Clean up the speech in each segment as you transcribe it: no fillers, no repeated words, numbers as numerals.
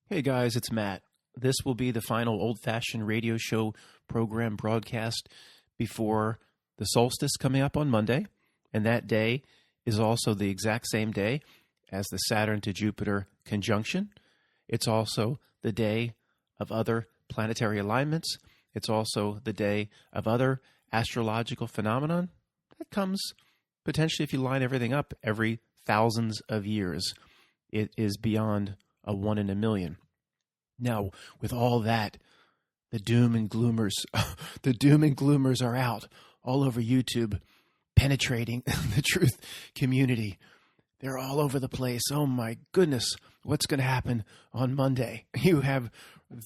Hey guys, it's Matt. This will be the final old-fashioned radio show program broadcast before the solstice coming up on Monday, and that day is also the exact same day as the Saturn to Jupiter conjunction. It's also the day of other planetary alignments. It's also the day of other astrological phenomenon that comes potentially, if you line everything up, every thousands of years. It is beyond a 1 in a million. Now, with all that, the doom and gloomers are out all over YouTube, penetrating the truth community. They're all over the place. Oh my goodness, what's going to happen on Monday? You have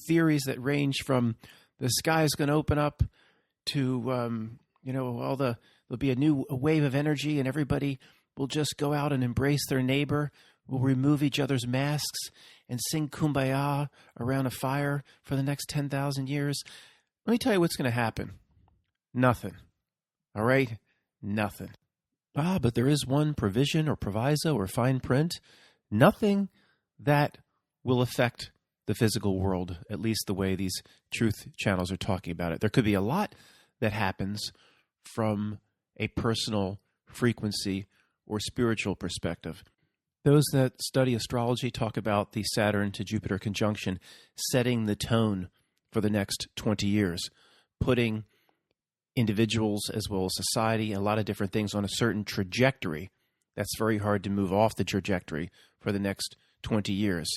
theories that range from the sky is going to open up to, there'll be a new wave of energy and everybody will just go out and embrace their neighbor. We'll remove each other's masks and sing Kumbaya around a fire for the next 10,000 years. Let me tell you what's going to happen. Nothing. All right? Nothing. But there is one provision or proviso or fine print. Nothing that will affect the physical world, at least the way these truth channels are talking about it. There could be a lot that happens from a personal frequency or spiritual perspective. Those that study astrology talk about the Saturn to Jupiter conjunction setting the tone for the next 20 years, putting individuals as well as society and a lot of different things on a certain trajectory. That's very hard to move off the trajectory for the next 20 years.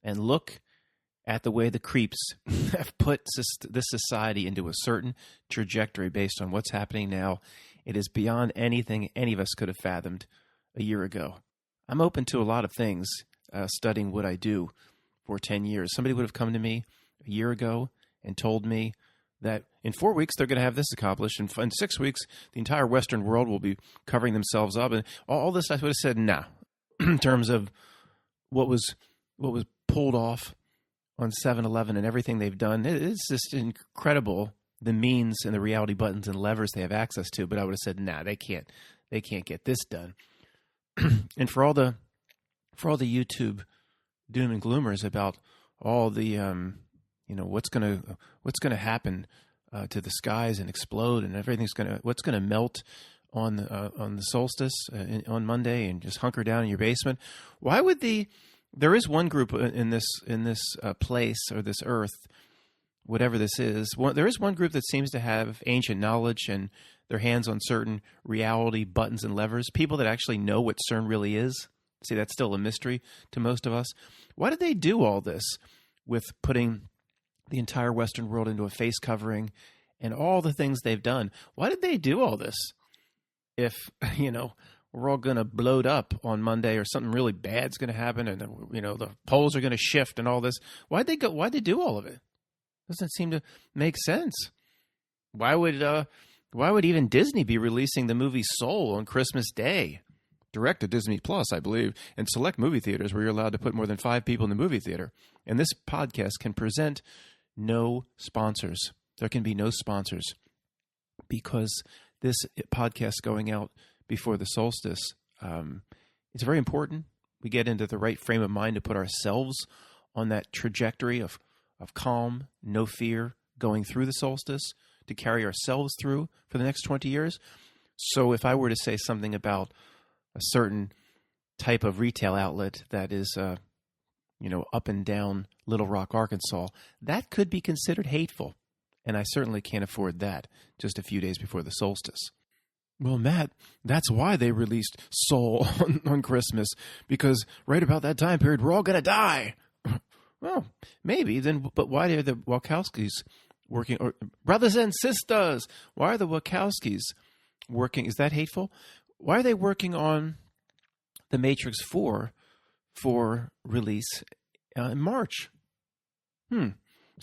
And look at the way the creeps have put this society into a certain trajectory based on what's happening now. It is beyond anything any of us could have fathomed a year ago. I'm open to a lot of things, studying what I do for 10 years. Somebody would have come to me a year ago and told me that in 4 weeks they're going to have this accomplished, and in 6 weeks the entire Western world will be covering themselves up, and all this I would have said nah. In terms of what was pulled off on 7-Eleven and everything they've done, it's just incredible the means and the reality buttons and levers they have access to. But I would have said nah, they can't get this done. And for all the YouTube doom and gloomers about all the what's gonna happen to the skies and explode and what's gonna melt on the solstice on Monday and just hunker down in your basement. Why would there is one group in this place or this earth, whatever this is. There is one group that seems to have ancient knowledge and their hands on certain reality buttons and levers, people that actually know what CERN really is. See, that's still a mystery to most of us. Why did they do all this with putting the entire Western world into a face covering and all the things they've done? Why did they do all this? If, we're all going to blow up on Monday or something really bad's going to happen and, the poles are going to shift and all this. Why'd they do all of it? Doesn't seem to make sense. Why would even Disney be releasing the movie Soul on Christmas Day? Direct to Disney Plus, I believe, and select movie theaters where you're allowed to put more than 5 people in the movie theater. And this podcast can present no sponsors. There can be no sponsors because this podcast going out before the solstice, it's very important. We get into the right frame of mind to put ourselves on that trajectory of calm, no fear, going through the solstice, to carry ourselves through for the next 20 years. So if I were to say something about a certain type of retail outlet that is, up and down Little Rock, Arkansas, that could be considered hateful. And I certainly can't afford that just a few days before the solstice. Well, Matt, that's why they released Soul on Christmas, because right about that time period, we're all going to die. Well, maybe then, but why are the Wachowskis working, or brothers and sisters? Why are the Wachowskis working? Is that hateful? Why are they working on The Matrix 4 for release in March? So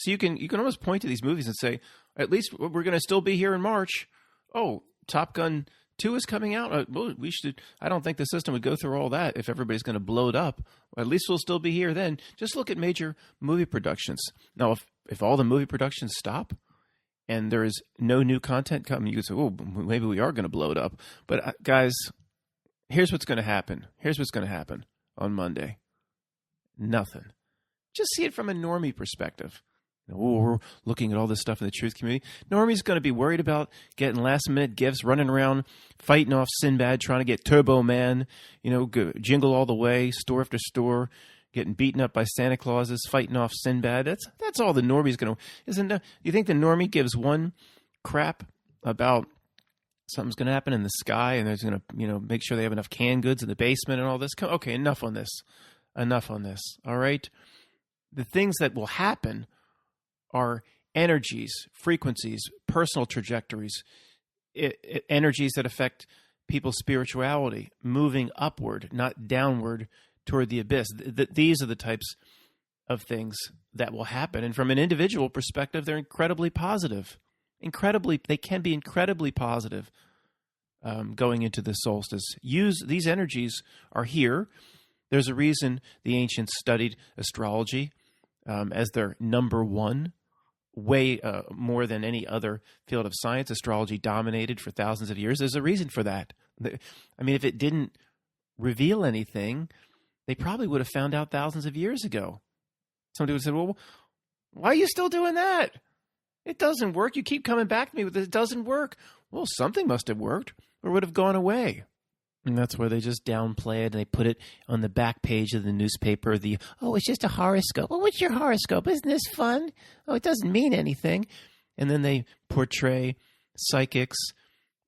you can almost point to these movies and say, at least we're going to still be here in March. Oh, Top Gun 2 is coming out. Well, we should. I don't think the system would go through all that if everybody's going to blow it up. At least we'll still be here then. Just look at major movie productions. Now, if all the movie productions stop and there is no new content coming, you can say, oh, maybe we are going to blow it up. But guys, here's what's going to happen. Here's what's going to happen on Monday. Nothing. Just see it from a normie perspective. We're looking at all this stuff in the truth community. Normie's going to be worried about getting last-minute gifts, running around, fighting off Sinbad, trying to get Turbo Man, jingle all the way, store after store, getting beaten up by Santa Clauses, fighting off Sinbad. That's all the normie's going to. Isn't? You think the normie gives one crap about something's going to happen in the sky, and there's going to, make sure they have enough canned goods in the basement and all this? Okay, enough on this. All right, the things that will happen are energies, frequencies, personal trajectories, energies that affect people's spirituality, moving upward, not downward toward the abyss. These are the types of things that will happen. And from an individual perspective, they're incredibly positive. They can be incredibly positive going into the solstice. These energies are here. There's a reason the ancients studied astrology as their number one, way more than any other field of science. Astrology dominated for thousands of years. There's a reason for that. I mean, if it didn't reveal anything, they probably would have found out thousands of years ago. Somebody would have said, well, why are you still doing that? It doesn't work. You keep coming back to me with it doesn't work. Well, something must have worked or would have gone away. And that's where they just downplay it and they put it on the back page of the newspaper. It's just a horoscope. Oh, what's your horoscope? Isn't this fun? Oh, it doesn't mean anything. And then they portray psychics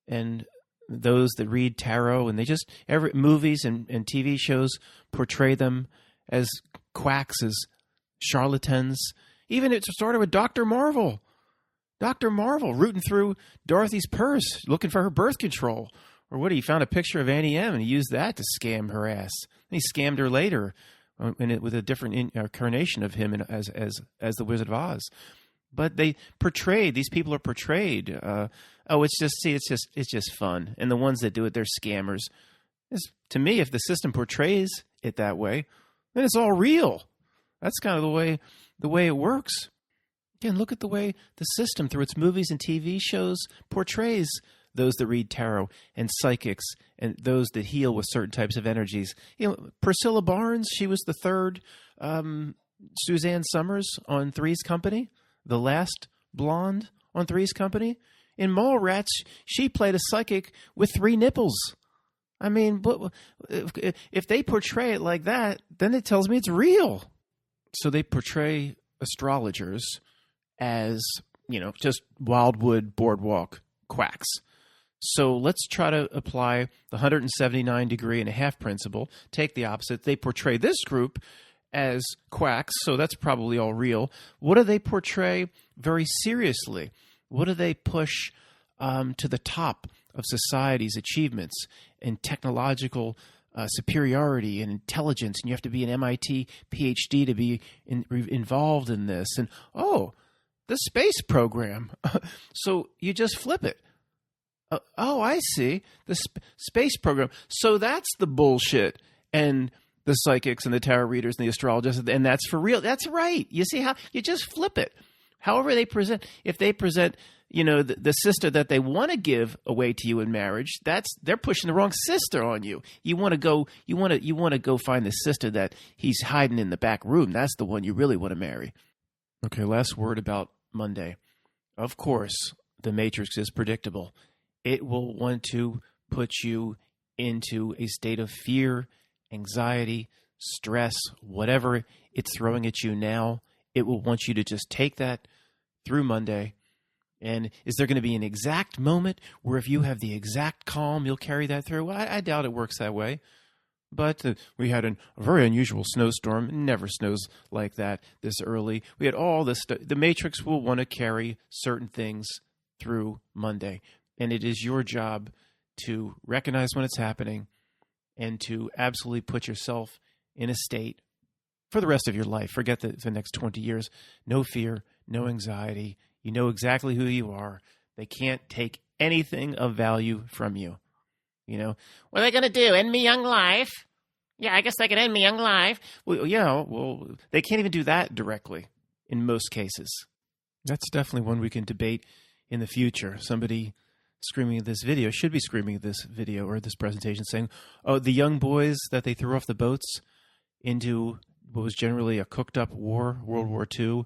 and those that read tarot, and they just, movies and TV shows portray them as quacks, as charlatans. Even it started with Dr. Marvel. Dr. Marvel rooting through Dorothy's purse, looking for her birth control. Or what, he found a picture of Annie M and he used that to scam her ass. And he scammed her later with a different incarnation of him as the Wizard of Oz. But these people are portrayed. It's just fun. And the ones that do it, they're scammers. To me, if the system portrays it that way, then it's all real. That's kind of the way it works. Again, look at the way the system, through its movies and TV shows, portrays those that read tarot and psychics and those that heal with certain types of energies. Priscilla Barnes, she was the third Suzanne Summers on Three's Company, the last blonde on Three's Company. In Mallrats, she played a psychic with 3 nipples. I mean, if they portray it like that, then it tells me it's real. So they portray astrologers as, just Wildwood Boardwalk quacks. So let's try to apply the 179.5 principle, take the opposite. They portray this group as quacks, so that's probably all real. What do they portray very seriously? What do they push to the top of society's achievements and technological superiority and intelligence? And you have to be an MIT PhD to be involved in this. And, the space program. So you just flip it. I see. The space program. So that's the bullshit. And the psychics and the tarot readers and the astrologists, and that's for real. That's right. You see how you just flip it. However they present, if they present, the sister that they want to give away to you in marriage, they're pushing the wrong sister on you. You want to go find the sister that he's hiding in the back room. That's the one you really want to marry. Okay, last word about Monday. Of course, the matrix is predictable. It will want to put you into a state of fear, anxiety, stress, whatever it's throwing at you now. It will want you to just take that through Monday. And is there going to be an exact moment where if you have the exact calm, you'll carry that through? I doubt it works that way. But we had a very unusual snowstorm. It never snows like that this early. We had all this stuff. The matrix will want to carry certain things through Monday. And it is your job to recognize when it's happening and to absolutely put yourself in a state for the rest of your life. Forget the next 20 years. No fear, no anxiety. You know exactly who you are. They can't take anything of value from you. What are they going to do? End me young life? Yeah, I guess they can end me young life. Well, they can't even do that directly in most cases. That's definitely one we can debate in the future. Somebody screaming at this video should be screaming at this video or this presentation saying, the young boys that they threw off the boats into what was generally a cooked-up war, World War II.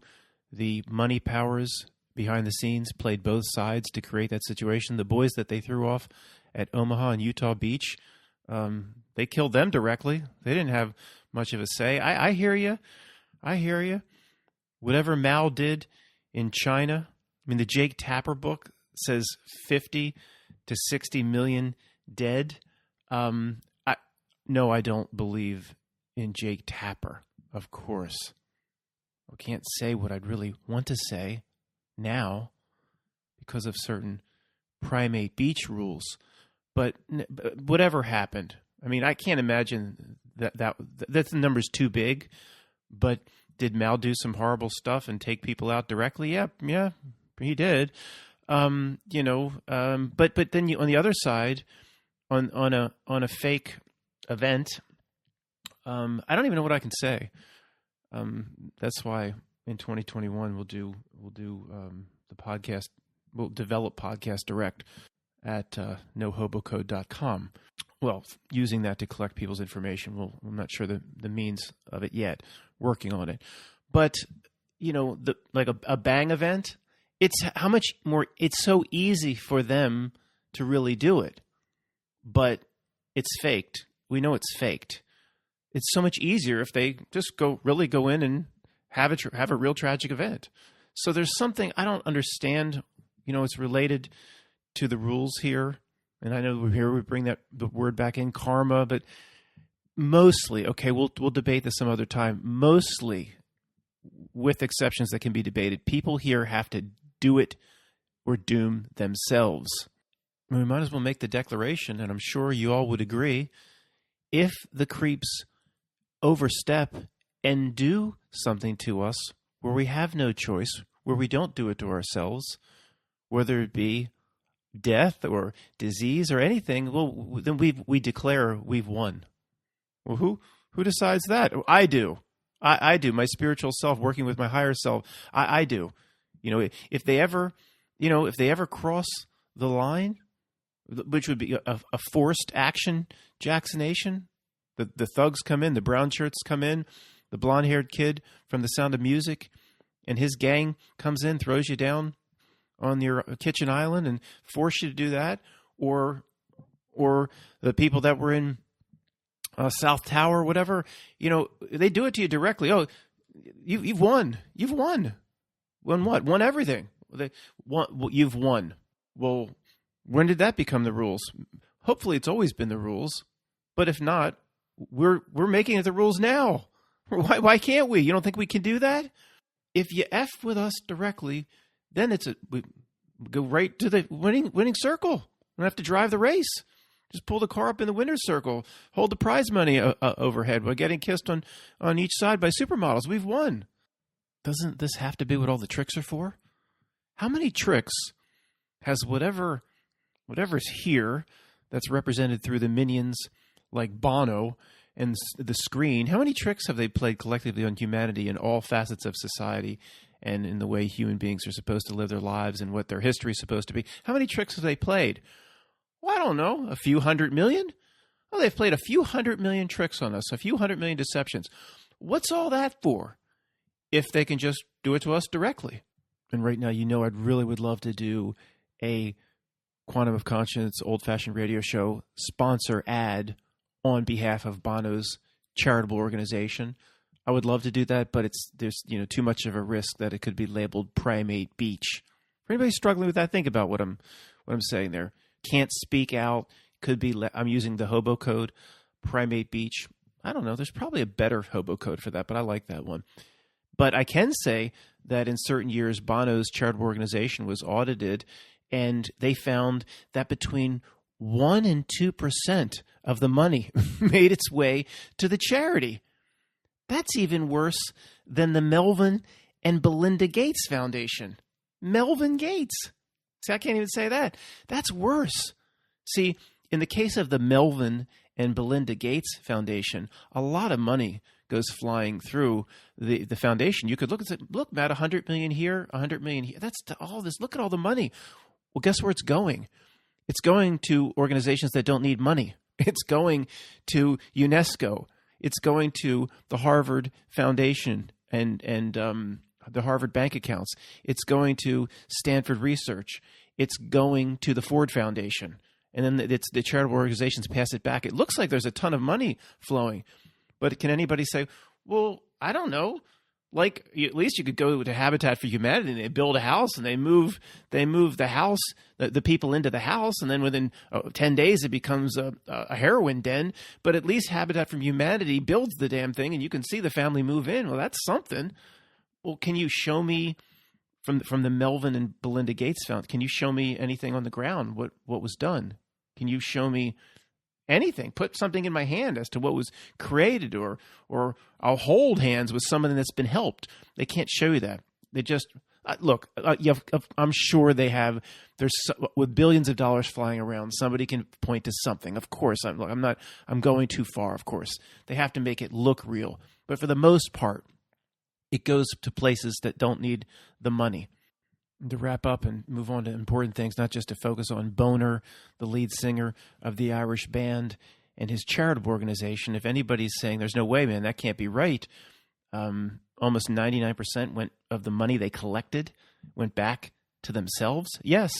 The money powers behind the scenes played both sides to create that situation. The boys that they threw off at Omaha and Utah Beach, they killed them directly. They didn't have much of a say. I hear you. I hear you. Whatever Mao did in China, I mean, the Jake Tapper book says 50 to 60 million dead. No, I don't believe in Jake Tapper, of course. I can't say what I'd really want to say now because of certain primate beach rules. But whatever happened, I mean, I can't imagine that the number's too big. But did Mao do some horrible stuff and take people out directly? Yeah, he did. But then on the other side, on a fake event, I don't even know what I can say. That's why in 2021 we'll do the podcast. We'll develop Podcast Direct at nohobocode.com. Well, using that to collect people's information. I'm not sure the means of it yet. Working on it, but like a bang event. It's how much more. It's so easy for them to really do it, but it's faked. We know it's faked. It's so much easier if they just go in and have a real tragic event. So there's something I don't understand. It's related to the rules here, and I know we bring the word back in, karma, but mostly, okay, we'll debate this some other time. Mostly, with exceptions that can be debated, people here have to do it or doom themselves. We might as well make the declaration, and I'm sure you all would agree. If the creeps overstep and do something to us where we have no choice, where we don't do it to ourselves, whether it be death or disease or anything, well, then we declare we've won. Well, who decides that? I do. I do. My spiritual self working with my higher self. I do. If they ever cross the line, which would be a forced action, Jacksonation, the thugs come in, the brown shirts come in, the blonde-haired kid from The Sound of Music and his gang comes in, throws you down on your kitchen island and force you to do that, or the people that were in South Tower, whatever, they do it to you directly. Oh, you've won. You've won. Won what? Won everything. You've won. Well, when did that become the rules? Hopefully, it's always been the rules. But if not, we're making it the rules now. Why can't we? You don't think we can do that? If you F with us directly, then we go right to the winning circle. We don't have to drive the race. Just pull the car up in the winner's circle. Hold the prize money overhead while getting kissed on each side by supermodels. We've won. Doesn't this have to be what all the tricks are for? How many tricks has whatever's here that's represented through the minions like Bono and the screen, how many tricks have they played collectively on humanity in all facets of society and in the way human beings are supposed to live their lives and what their history is supposed to be? How many tricks have they played? Well, I don't know, a few 100 million? Well, they've played a few 100 million tricks on us, a few 100 million deceptions. What's all that for if they can just do it to us directly? And right now, I really would love to do a Quantum of Conscience old-fashioned radio show sponsor ad on behalf of Bono's charitable organization. I would love to do that, but there's too much of a risk that it could be labeled Primate Beach. For anybody struggling with that, think about what I'm saying there. Can't speak out. Could be. I'm using the hobo code, Primate Beach. I don't know. There's probably a better hobo code for that, but I like that one. But I can say that in certain years, Bono's charitable organization was audited, and they found that between 1% and 2% of the money made its way to the charity. That's even worse than the Melvin and Belinda Gates Foundation. Melvin Gates. See, I can't even say that. That's worse. See, in the case of the Melvin and Belinda Gates Foundation, a lot of money goes flying through the foundation. You could look and say, look, Matt, 100 million here, 100 million here. That's all this. Look at all the money. Well, guess where it's going? It's going to organizations that don't need money. It's going to UNESCO. It's going to the Harvard Foundation and the Harvard bank accounts. It's going to Stanford Research. It's going to the Ford Foundation. And then it's the charitable organizations pass it back. It looks like there's a ton of money flowing. But can anybody say, well, I don't know. Like, at least you could go to Habitat for Humanity and they build a house and they move the house, the people into the house, and then within 10 days it becomes a heroin den. But at least Habitat for Humanity builds the damn thing and you can see the family move in. Well, that's something. Well, can you show me from the Melvin and Belinda Gates Foundation, can you show me anything on the ground, what was done? Can you show me anything? Put something in my hand as to what was created, or I'll hold hands with somebody that's been helped. They can't show you that. They just look. I'm sure they have. With billions of dollars flying around, somebody can point to something. Of course, I'm going too far. Of course, they have to make it look real. But for the most part, it goes to places that don't need the money. To wrap up and move on to important things, not just to focus on Boner, the lead singer of the Irish band, and his charitable organization. If anybody's saying there's no way, man, that can't be right, almost 99% of the money they collected went back to themselves. Yes.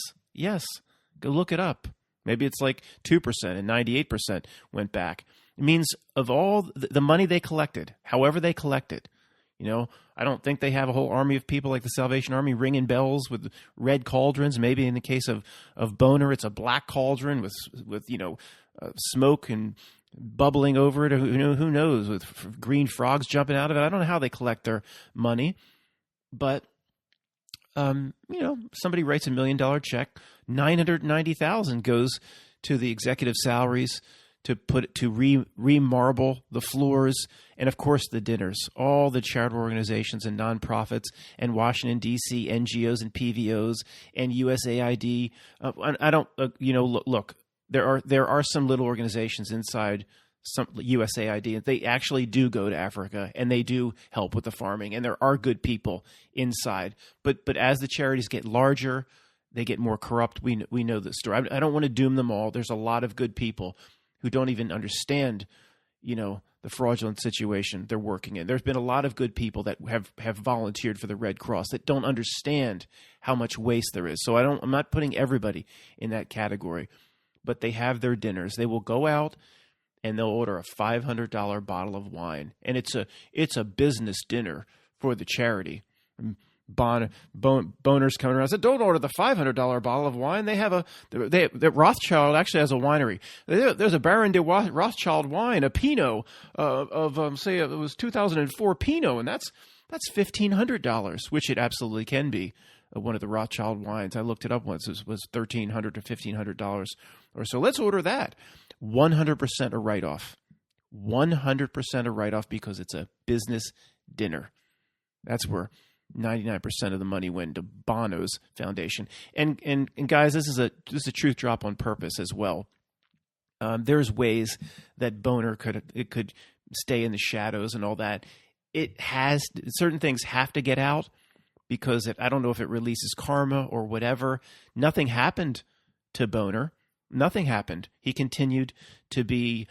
Go look it up. Maybe it's like 2% and 98% went back. It means of all the money they collected, however they collected, I don't think they have a whole army of people like the Salvation Army ringing bells with red cauldrons. Maybe in the case of Boner, it's a black cauldron with smoke and bubbling over it. Who knows, with green frogs jumping out of it. I don't know how they collect their money, but somebody writes $1 million check, $990,000 goes to the executive salaries, to remarble the floors, and of course the dinners. All the charitable organizations and nonprofits and Washington D.C. NGOs and PVOs and USAID. I don't look. There are some little organizations inside some USAID. They actually do go to Africa and they do help with the farming, and there are good people inside. But as the charities get larger, they get more corrupt. We know the story. I don't want to doom them all. There's a lot of good people who don't even understand, the fraudulent situation they're working in. There's been a lot of good people that have volunteered for the Red Cross that don't understand how much waste there is. So I'm not putting everybody in that category, but they have their dinners. They will go out and they'll order a $500 bottle of wine, and it's a business dinner for the charity. Boner's coming around and said, don't order the $500 bottle of wine. The Rothschild actually has a winery. There's a Baron de Rothschild wine, a Pinot say it was 2004 Pinot, and that's $1,500, which it absolutely can be. One of the Rothschild wines, I looked it up once, was $1,300 to $1,500 or so. Let's order that. 100% a write-off. 100% a write-off because it's a business dinner. That's where 99% of the money went to Bono's foundation. And guys, this is a truth drop on purpose as well. There's ways that Boner could stay in the shadows and all that. Certain things have to get out because I don't know if it releases karma or whatever. Nothing happened to Boner. Nothing happened. He continued to be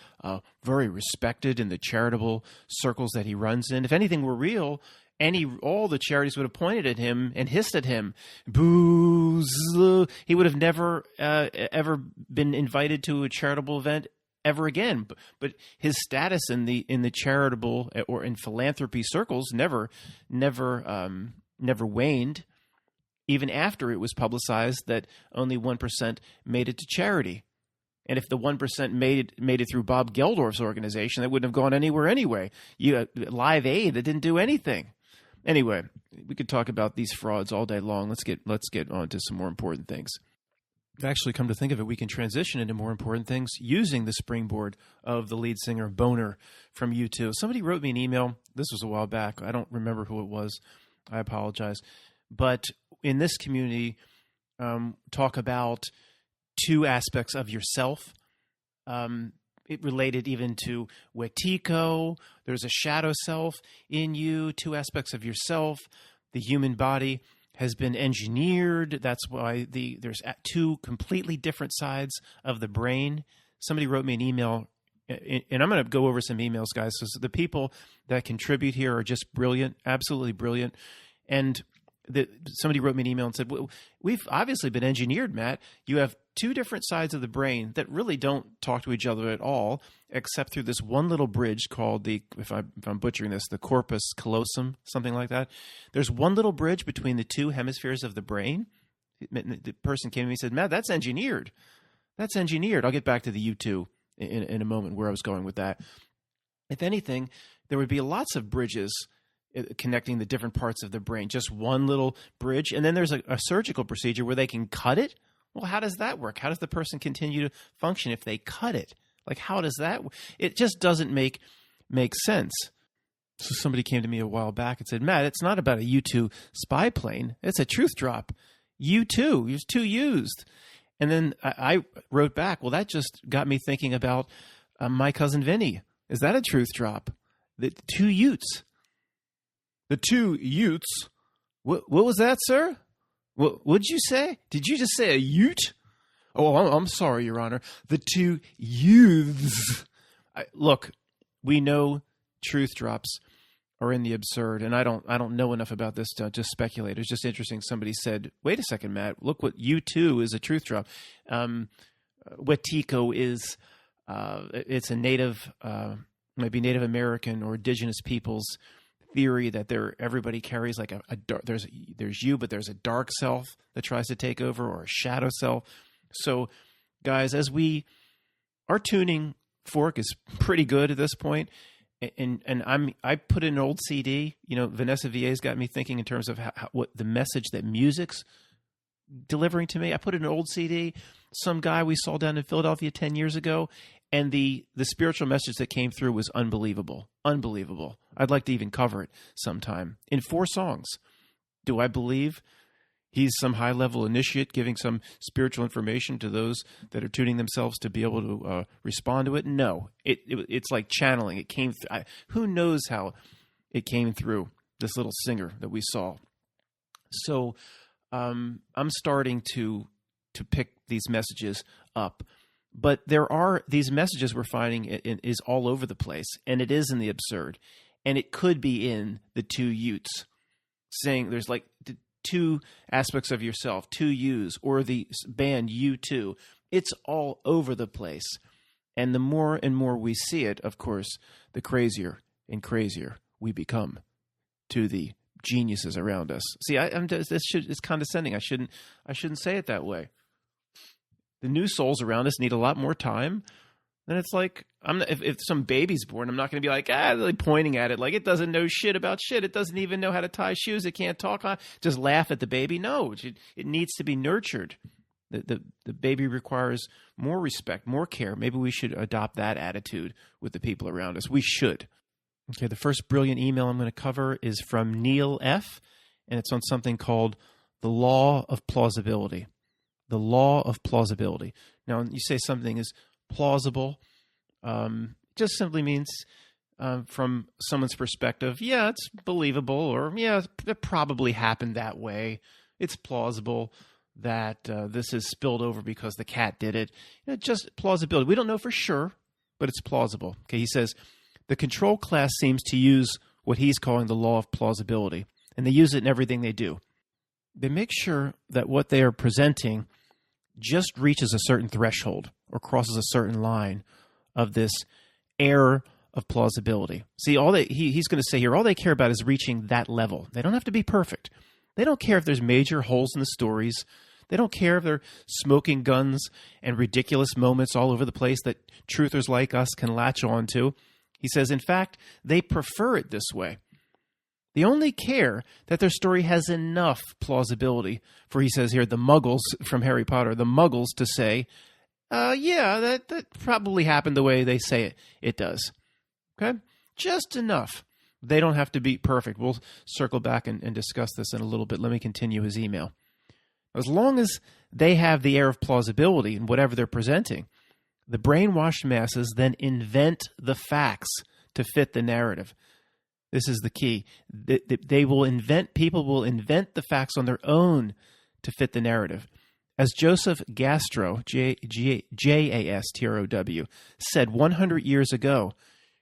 very respected in the charitable circles that he runs in. If anything were real, all the charities would have pointed at him and hissed at him. Booze. He would have never ever been invited to a charitable event ever again. But his status in the charitable or in philanthropy circles never waned, even after it was publicized that only 1% made it to charity. And if the 1% made it through Bob Geldorf's organization, that wouldn't have gone anywhere anyway. Live Aid, that didn't do anything. Anyway, we could talk about these frauds all day long. Let's get on to some more important things. Actually, come to think of it, we can transition into more important things using the springboard of the lead singer Boner from U2. Somebody wrote me an email. This was a while back. I don't remember who it was. I apologize. But in this community, talk about two aspects of yourself. It related even to Wetiko. There's a shadow self in you, two aspects of yourself. The human body has been engineered. That's why there's two completely different sides of the brain. Somebody wrote me an email and I'm going to go over some emails, guys. So the people that contribute here are just brilliant, absolutely brilliant. And somebody wrote me an email and said, well, we've obviously been engineered, Matt. You have two different sides of the brain that really don't talk to each other at all, except through this one little bridge called if I'm butchering this, the corpus callosum, something like that. There's one little bridge between the two hemispheres of the brain. The person came to me and said, Matt, that's engineered. That's engineered. I'll get back to the U2 in a moment where I was going with that. If anything, there would be lots of bridges connecting the different parts of the brain, just one little bridge. And then there's a surgical procedure where they can cut it. Well, how does that work? How does the person continue to function if they cut it? Like, how does that work? It just doesn't make sense. So somebody came to me a while back and said, Matt, it's not about a U-2 spy plane. It's a truth drop. U-2, there's two used. And then I wrote back, well, that just got me thinking about my cousin Vinny. Is that a truth drop? The two Utes. The two Utes? What was that, sir? What'd you say? Did you just say a Ute? Oh, I'm sorry, Your Honor. The two youths. Look, we know truth drops are in the absurd, and I don't know enough about this to just speculate. It's just interesting. Somebody said, "Wait a second, Matt. Look what U2 is a truth drop. Wetiko is it's a native, maybe Native American or indigenous people's theory that everybody carries like a there's you, but there's a dark self that tries to take over, or a shadow self. So, guys, as our tuning fork is pretty good at this point. And I put in an old CD. Vanessa VA's got me thinking in terms of what the message that music's delivering to me. I put in an old CD. Some guy we saw down in Philadelphia 10 years ago, and the spiritual message that came through was unbelievable. Unbelievable. I'd like to even cover it sometime in 4 songs. Do I believe he's some high-level initiate giving some spiritual information to those that are tuning themselves to be able to respond to it? No. It's like channeling. It came through. Who knows how it came through this little singer that we saw? So I'm starting to pick these messages up. But there are these messages we're finding is all over the place, and it is in the absurd. And it could be in the two Utes, saying there's like two aspects of yourself, two yous, or the band U2. It's all over the place. And the more and more we see it, of course, the crazier and crazier we become to the geniuses around us. See, it's condescending. I shouldn't say it that way. The new souls around us need a lot more time. And it's like, if some baby's born, I'm not going to be like, really pointing at it like it doesn't know shit about shit. It doesn't even know how to tie shoes. It can't talk. Just laugh at the baby. No, it needs to be nurtured. The baby requires more respect, more care. Maybe we should adopt that attitude with the people around us. We should. Okay, the first brilliant email I'm going to cover is from Neil F., and it's on something called the law of plausibility. The law of plausibility. Now, when you say something is plausible, just simply means from someone's perspective, yeah, it's believable, or yeah, it probably happened that way. It's plausible that this is spilled over because the cat did it. Just plausibility. We don't know for sure, but it's plausible. Okay, he says, the control class seems to use what he's calling the law of plausibility, and they use it in everything they do. They make sure that what they are presenting just reaches a certain threshold or crosses a certain line of this air of plausibility. See, he's going to say here, all they care about is reaching that level. They don't have to be perfect. They don't care if there's major holes in the stories. They don't care if they're smoking guns and ridiculous moments all over the place that truthers like us can latch on to. He says, in fact, they prefer it this way. They only care that their story has enough plausibility for, he says here, the muggles from Harry Potter, the muggles to say, yeah, that probably happened the way they say it does. Okay? Just enough. They don't have to be perfect. We'll circle back and discuss this in a little bit. Let me continue his email. As long as they have the air of plausibility in whatever they're presenting, the brainwashed masses then invent the facts to fit the narrative. This is the key. People will invent the facts on their own to fit the narrative. As Joseph Gastrow, Jastrow, said 100 years ago,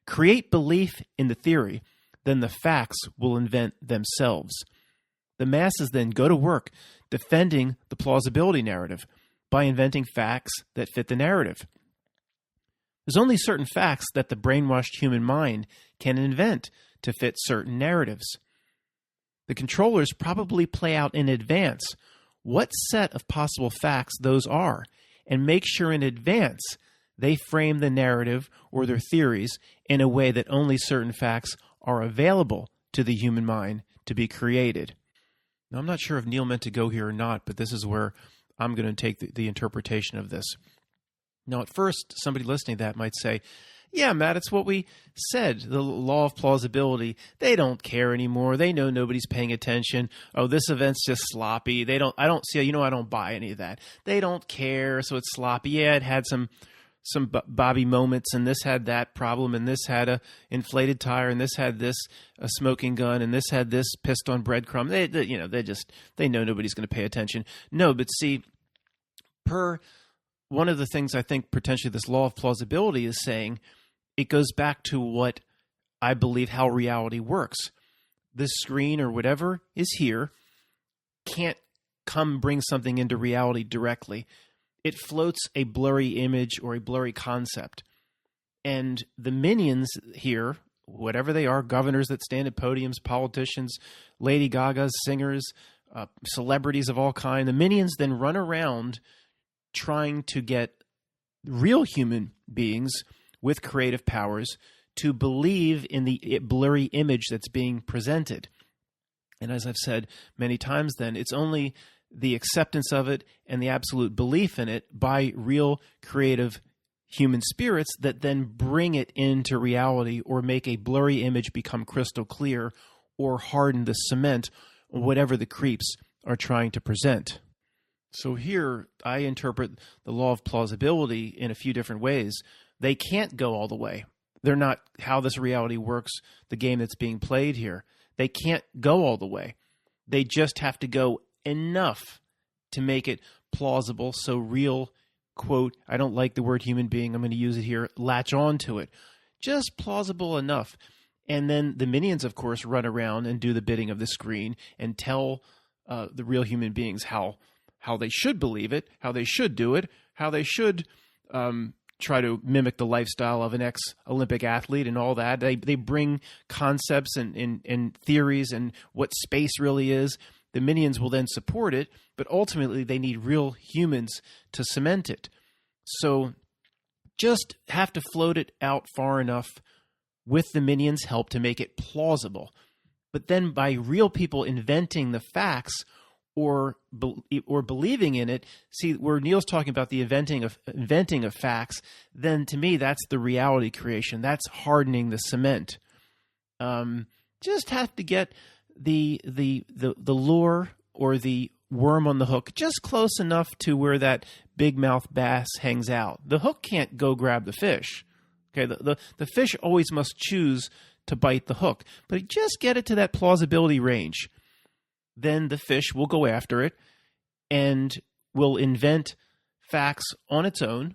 create belief in the theory, then the facts will invent themselves. The masses then go to work defending the plausibility narrative by inventing facts that fit the narrative. There's only certain facts that the brainwashed human mind can invent to fit certain narratives. The controllers probably play out in advance what set of possible facts those are, and make sure in advance they frame the narrative or their theories in a way that only certain facts are available to the human mind to be created. Now, I'm not sure if Neil meant to go here or not, but this is where I'm going to take the interpretation of this. Now, at first, somebody listening to that might say, yeah, Matt, it's what we said, the law of plausibility. They don't care anymore. They know nobody's paying attention. Oh, this event's just sloppy. I don't buy any of that. They don't care, so it's sloppy. Yeah, it had some Bobby moments, and this had that problem, and this had a inflated tire, and this had a smoking gun, and this had this pissed on breadcrumb. They know nobody's going to pay attention. No, but see, one of the things I think potentially this law of plausibility is saying, it goes back to what I believe how reality works. This screen or whatever is here, can't come bring something into reality directly. It floats a blurry image or a blurry concept. And the minions here, whatever they are, governors that stand at podiums, politicians, Lady Gagas, singers, celebrities of all kinds, the minions then run around trying to get real human beings with creative powers to believe in the blurry image that's being presented. And as I've said many times then, it's only the acceptance of it and the absolute belief in it by real creative human spirits that then bring it into reality or make a blurry image become crystal clear or harden the cement or whatever the creeps are trying to present. So here I interpret the law of plausibility in a few different ways. They can't go all the way. They're not how this reality works, the game that's being played here. They can't go all the way. They just have to go enough to make it plausible so real, quote, I don't like the word human being, I'm going to use it here, latch on to it. Just plausible enough. And then the minions, of course, run around and do the bidding of the screen and tell the real human beings how they should believe it, how they should do it, how they should try to mimic the lifestyle of an ex-Olympic athlete and all that. They bring concepts and theories and what space really is. The minions will then support it, but ultimately they need real humans to cement it. So just have to float it out far enough with the minions' help to make it plausible. But then by real people inventing the facts or believing in it, see, where Neil's talking about the inventing of facts, then to me that's the reality creation. That's hardening the cement. Just have to get the lure or the worm on the hook just close enough to where that big mouth bass hangs out. The hook can't go grab the fish. Okay, the fish always must choose to bite the hook, but just get it to that plausibility range. Then the fish will go after it and will invent facts on its own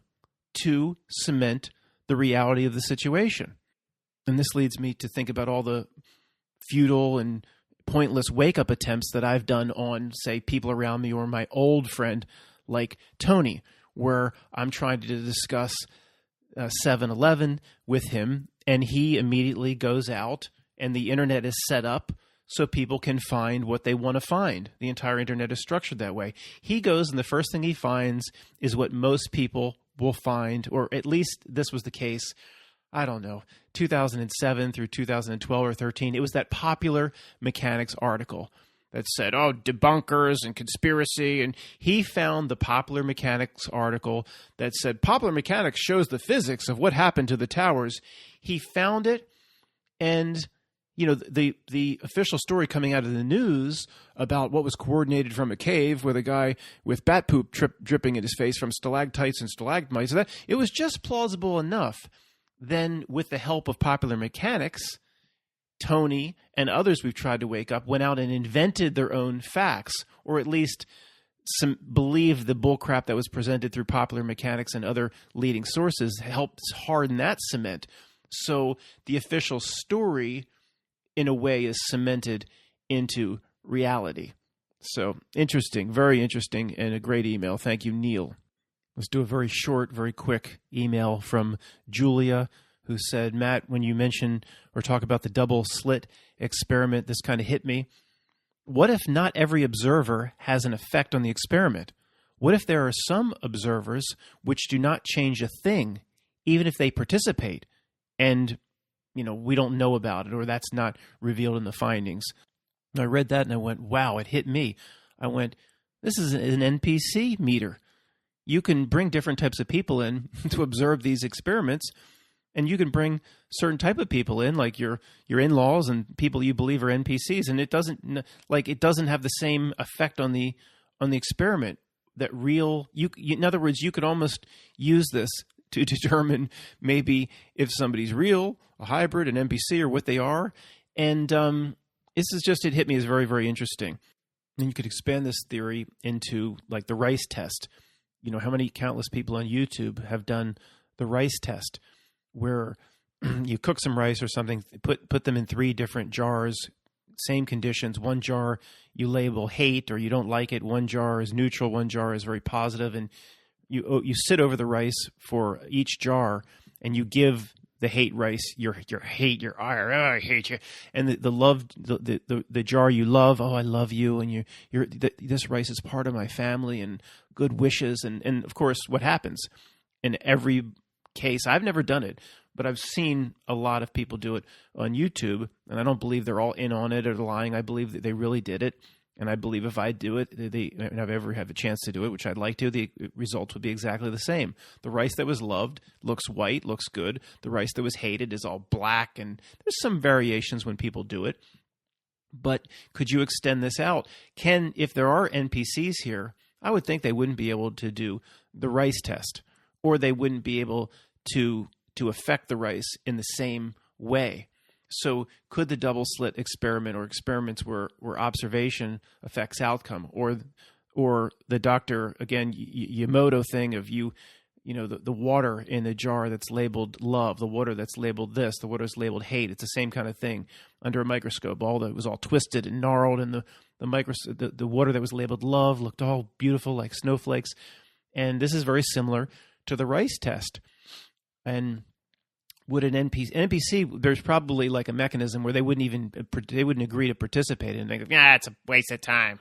to cement the reality of the situation. And this leads me to think about all the futile and pointless wake-up attempts that I've done on, say, people around me or my old friend like Tony, where I'm trying to discuss 7-Eleven with him, and he immediately goes out, and the internet is set up so people can find what they want to find. The entire internet is structured that way. He goes, and the first thing he finds is what most people will find, or at least this was the case, I don't know, 2007 through 2012 or 13. It was that Popular Mechanics article that said, oh, debunkers and conspiracy. And he found the Popular Mechanics article that said, Popular Mechanics shows the physics of what happened to the towers. He found it, and the official story coming out of the news about what was coordinated from a cave with a guy with bat poop dripping in his face from stalactites and stalagmites, that it was just plausible enough. Then, with the help of Popular Mechanics, Tony and others we've tried to wake up went out and invented their own facts, or at least believe the bullcrap that was presented through popular mechanics and other leading sources helped harden that cement. So the official story, in a way, is cemented into reality. So interesting, very interesting, and a great email. Thank you, Neil. Let's do a very short, very quick email from Julia, who said, Matt, when you mention or talk about the double slit experiment, this kind of hit me. What if not every observer has an effect on the experiment? What if there are some observers which do not change a thing, even if they participate, and we don't know about it, or that's not revealed in the findings? And I read that and I went, wow, it hit me. I went, this is an NPC meter. You can bring different types of people in to observe these experiments, and you can bring certain type of people in, like your in-laws and people you believe are NPCs, and it doesn't have the same effect on the experiment. That real, in other words, you could almost use this to determine maybe if somebody's real, a hybrid, an NPC, or what they are. And it hit me as very, very interesting. And you could expand this theory into like the rice test. How many countless people on YouTube have done the rice test, where you cook some rice or something, put them in 3 different jars, same conditions. One jar you label hate or you don't like it. One jar is neutral. One jar is very positive. And you sit over the rice for each jar, and you give the hate rice your hate, your ire. Oh, I hate you. And the love, the jar you love. Oh, I love you. And this rice is part of my family and good wishes. And of course, what happens in every case, I've never done it, but I've seen a lot of people do it on YouTube, and I don't believe they're all in on it or lying. I believe that they really did it, and I believe if I do it, and I've ever had a chance to do it, which I'd like to, the results would be exactly the same. The rice that was loved looks white, looks good. The rice that was hated is all black, and there's some variations when people do it. But could you extend this out? If there are NPCs here, I would think they wouldn't be able to do the rice test, or they wouldn't be able to affect the rice in the same way. So could the double slit experiment, or experiments where observation affects outcome, or the Dr. again Yamoto thing of the water in the jar that's labeled love, the water that's labeled this, the water that's labeled hate. It's the same kind of thing under a microscope. It was all twisted and gnarled, and the water that was labeled love looked all beautiful like snowflakes. And this is very similar to the rice test. And would an NPC, there's probably like a mechanism where they wouldn't agree to participate, and they go, it's a waste of time.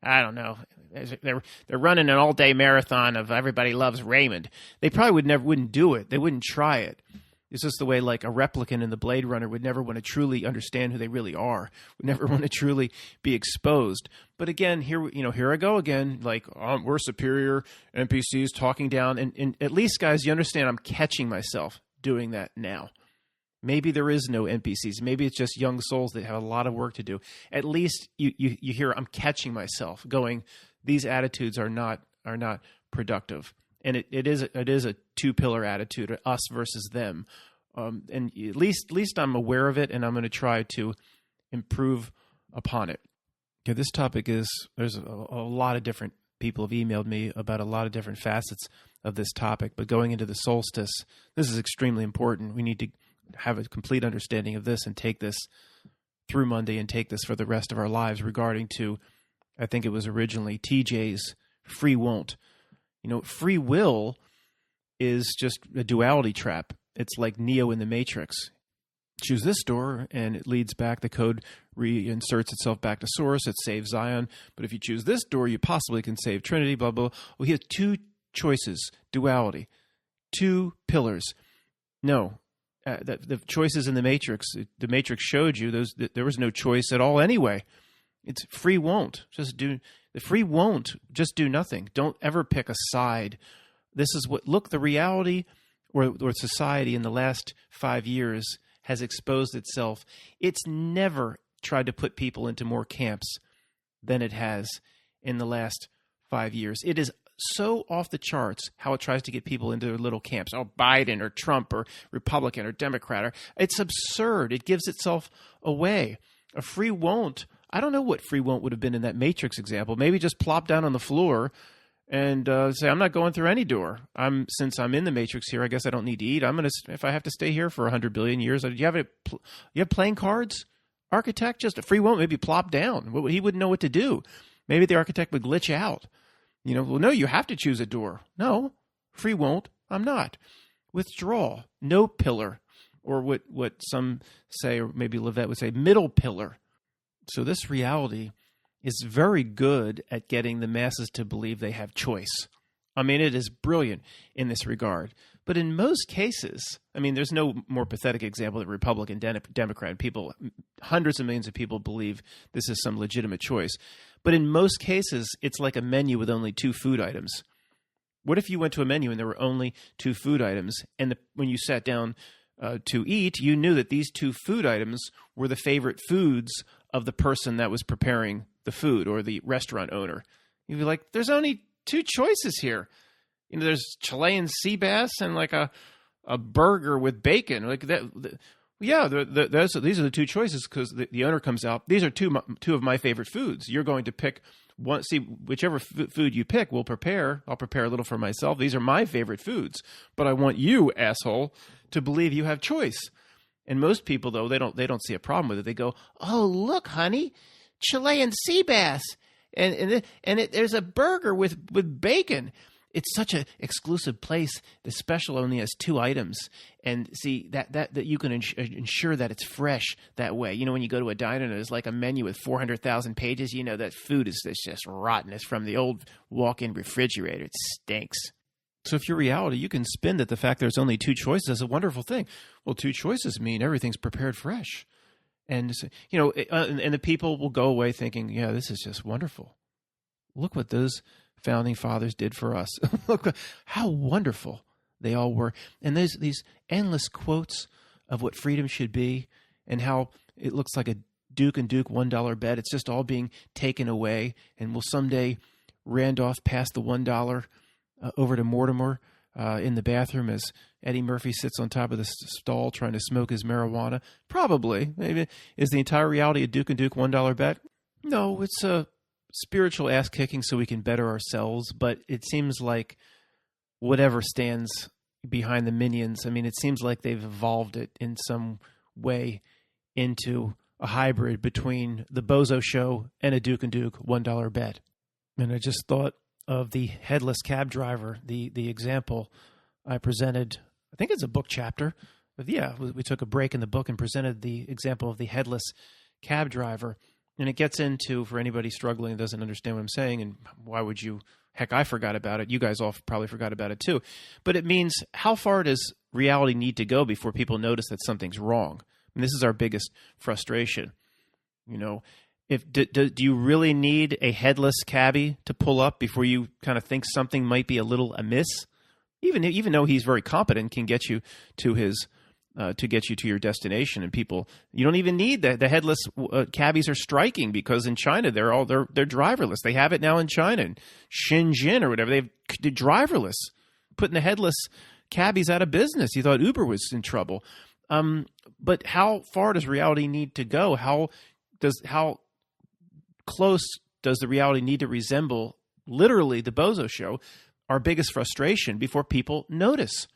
I don't know. They're running an all-day marathon of Everybody Loves Raymond. They probably wouldn't do it. They wouldn't try it. It's just the way like a replicant in the Blade Runner would never want to truly understand who they really are, would never want to truly be exposed. But again, here I go again, like we're superior NPCs talking down. And at least, guys, you understand I'm catching myself doing that now. Maybe there is no NPCs. Maybe it's just young souls that have a lot of work to do. At least you hear I'm catching myself going, these attitudes are not productive. And it is a 2-pillar attitude, us versus them. And at least I'm aware of it, and I'm going to try to improve upon it. Okay, this topic there's a lot of different people have emailed me about a lot of different facets of this topic, but going into the solstice, this is extremely important. We need to have a complete understanding of this and take this through Monday and take this for the rest of our lives regarding to, I think it was originally TJ's free won't. Free will is just a duality trap. It's like Neo in the Matrix. Choose this door, and it leads back. The code reinserts itself back to source. It saves Zion. But if you choose this door, you possibly can save Trinity, blah, blah. Well, he has 2 choices, duality, 2 pillars. No, the choices in the Matrix showed you there was no choice at all anyway. It's free won't. The free won't. Just do nothing. Don't ever pick a side. This is the reality or society in the last 5 years has exposed itself. It's never tried to put people into more camps than it has in the last 5 years. It is so off the charts how it tries to get people into their little camps. Oh, Biden or Trump or Republican or Democrat. It's absurd. It gives itself away. A free won't, I don't know what free won't would have been in that Matrix example. Maybe just plop down on the floor and say, I'm not going through any door. Since I'm in the Matrix here, I guess I don't need to eat. If I have to stay here for 100 billion years, do you have playing cards, architect? Just a free won't maybe plop down. He wouldn't know what to do. Maybe the architect would glitch out. Well, no, you have to choose a door. No, free won't. I'm not. Withdraw. No pillar. Or what some say, or maybe Levette would say, middle pillar. So this reality is very good at getting the masses to believe they have choice. I mean, it is brilliant in this regard. But in most cases, there's no more pathetic example than Republican, Democrat. People, hundreds of millions of people believe this is some legitimate choice. But in most cases, it's like a menu with only 2 food items. What if you went to a menu and there were only 2 food items, and when you sat down to eat, you knew that these 2 food items were the favorite foods of the person that was preparing the food or the restaurant owner? You'd be like, there's only 2 choices here. There's Chilean sea bass and like a burger with bacon. Like that. Yeah, these are the 2 choices because the owner comes out. These are two of my favorite foods. You're going to pick one. See, whichever food you pick, I'll prepare a little for myself. These are my favorite foods. But I want you, asshole, to believe you have choice. And most people, though, they don't see a problem with it. They go, oh, look, honey, Chilean sea bass, and there's a burger with bacon. It's such an exclusive place. The special only has 2 items, and see that you can ensure that it's fresh that way. When you go to a diner and there's like a menu with 400,000 pages, that food is just rotten. It's from the old walk-in refrigerator. It stinks. So if your reality, you can spin that the fact there's only 2 choices is a wonderful thing. Well, 2 choices mean everything's prepared fresh. And, and the people will go away thinking, yeah, this is just wonderful. Look what those founding fathers did for us. Look how wonderful they all were. And there's these endless quotes of what freedom should be and how it looks like a Duke and Duke $1 bet. It's just all being taken away. And will someday Randolph pass the $1 over to Mortimer in the bathroom as Eddie Murphy sits on top of the stall trying to smoke his marijuana? Probably. Maybe. Is the entire reality a Duke and Duke $1 bet? No, it's a spiritual ass-kicking so we can better ourselves, but it seems like whatever stands behind the minions, it seems like they've evolved it in some way into a hybrid between the Bozo Show and a Duke and Duke $1 bet. And I just thought of the headless cab driver, the example I presented. I think it's a book chapter. But yeah, we took a break in the book and presented the example of the headless cab driver. And it gets into, for anybody struggling and doesn't understand what I'm saying, and why would you? Heck, I forgot about it. You guys all probably forgot about it too. But it means, how far does reality need to go before people notice that something's wrong? And this is our biggest frustration. Do you really need a headless cabbie to pull up before you kind of think something might be a little amiss? Even though he's very competent, can get you to his to get you to your destination. And people, you don't even need the headless cabbies are striking because in China they're driverless. They have it now in China, in Shenzhen or whatever. They're driverless, putting the headless cabbies out of business. You thought Uber was in trouble. But how far does reality need to go? How close does the reality need to resemble literally the Bozo Show, our biggest frustration, before people notice?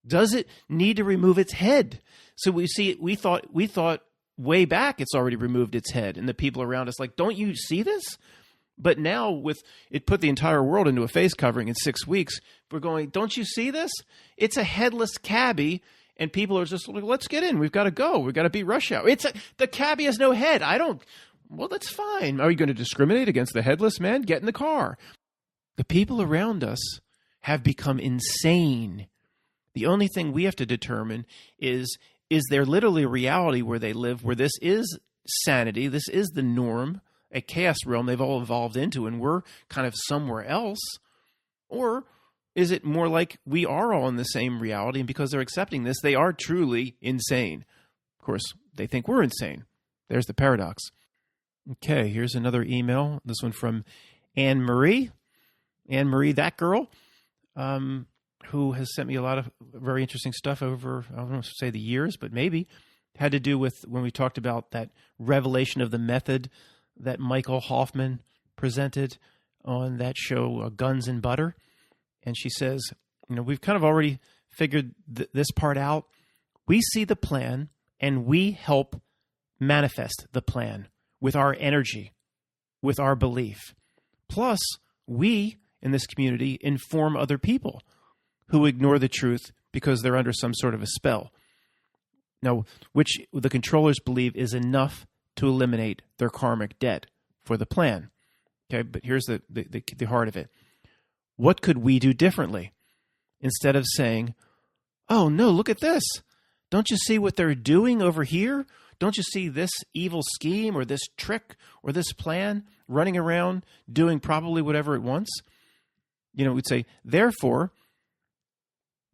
Does it need to remove its head? So we thought way back it's already removed its head, and the people around us like, don't you see this? But now with it put the entire world into a face covering in 6 weeks, we're going, don't you see this? It's a headless cabbie, and people are just like, let's get in. We've got to go. We've got to beat rush hour. The cabbie has no head. Well, that's fine. Are you going to discriminate against the headless man? Get in the car. The people around us have become insane. The only thing we have to determine is there literally a reality where they live, where this is sanity, this is the norm, a chaos realm they've all evolved into, and we're kind of somewhere else? Or is it more like we are all in the same reality, and because they're accepting this, they are truly insane? Of course, they think we're insane. There's the paradox. Okay, here's another email. This one from Anne-Marie. Anne-Marie, that girl, who has sent me a lot of very interesting stuff over, I don't know if say the years, but maybe, had to do with when we talked about that revelation of the method that Michael Hoffman presented on that show, Guns and Butter. And she says, we've kind of already figured this part out. We see the plan and we help manifest the plan with our energy, with our belief. Plus, we in this community inform other people who ignore the truth because they're under some sort of a spell. Now, which the controllers believe is enough to eliminate their karmic debt for the plan. Okay, but here's the heart of it. What could we do differently? Instead of saying, oh no, look at this. Don't you see what they're doing over here? Don't you see this evil scheme or this trick or this plan running around doing probably whatever it wants? We'd say, therefore,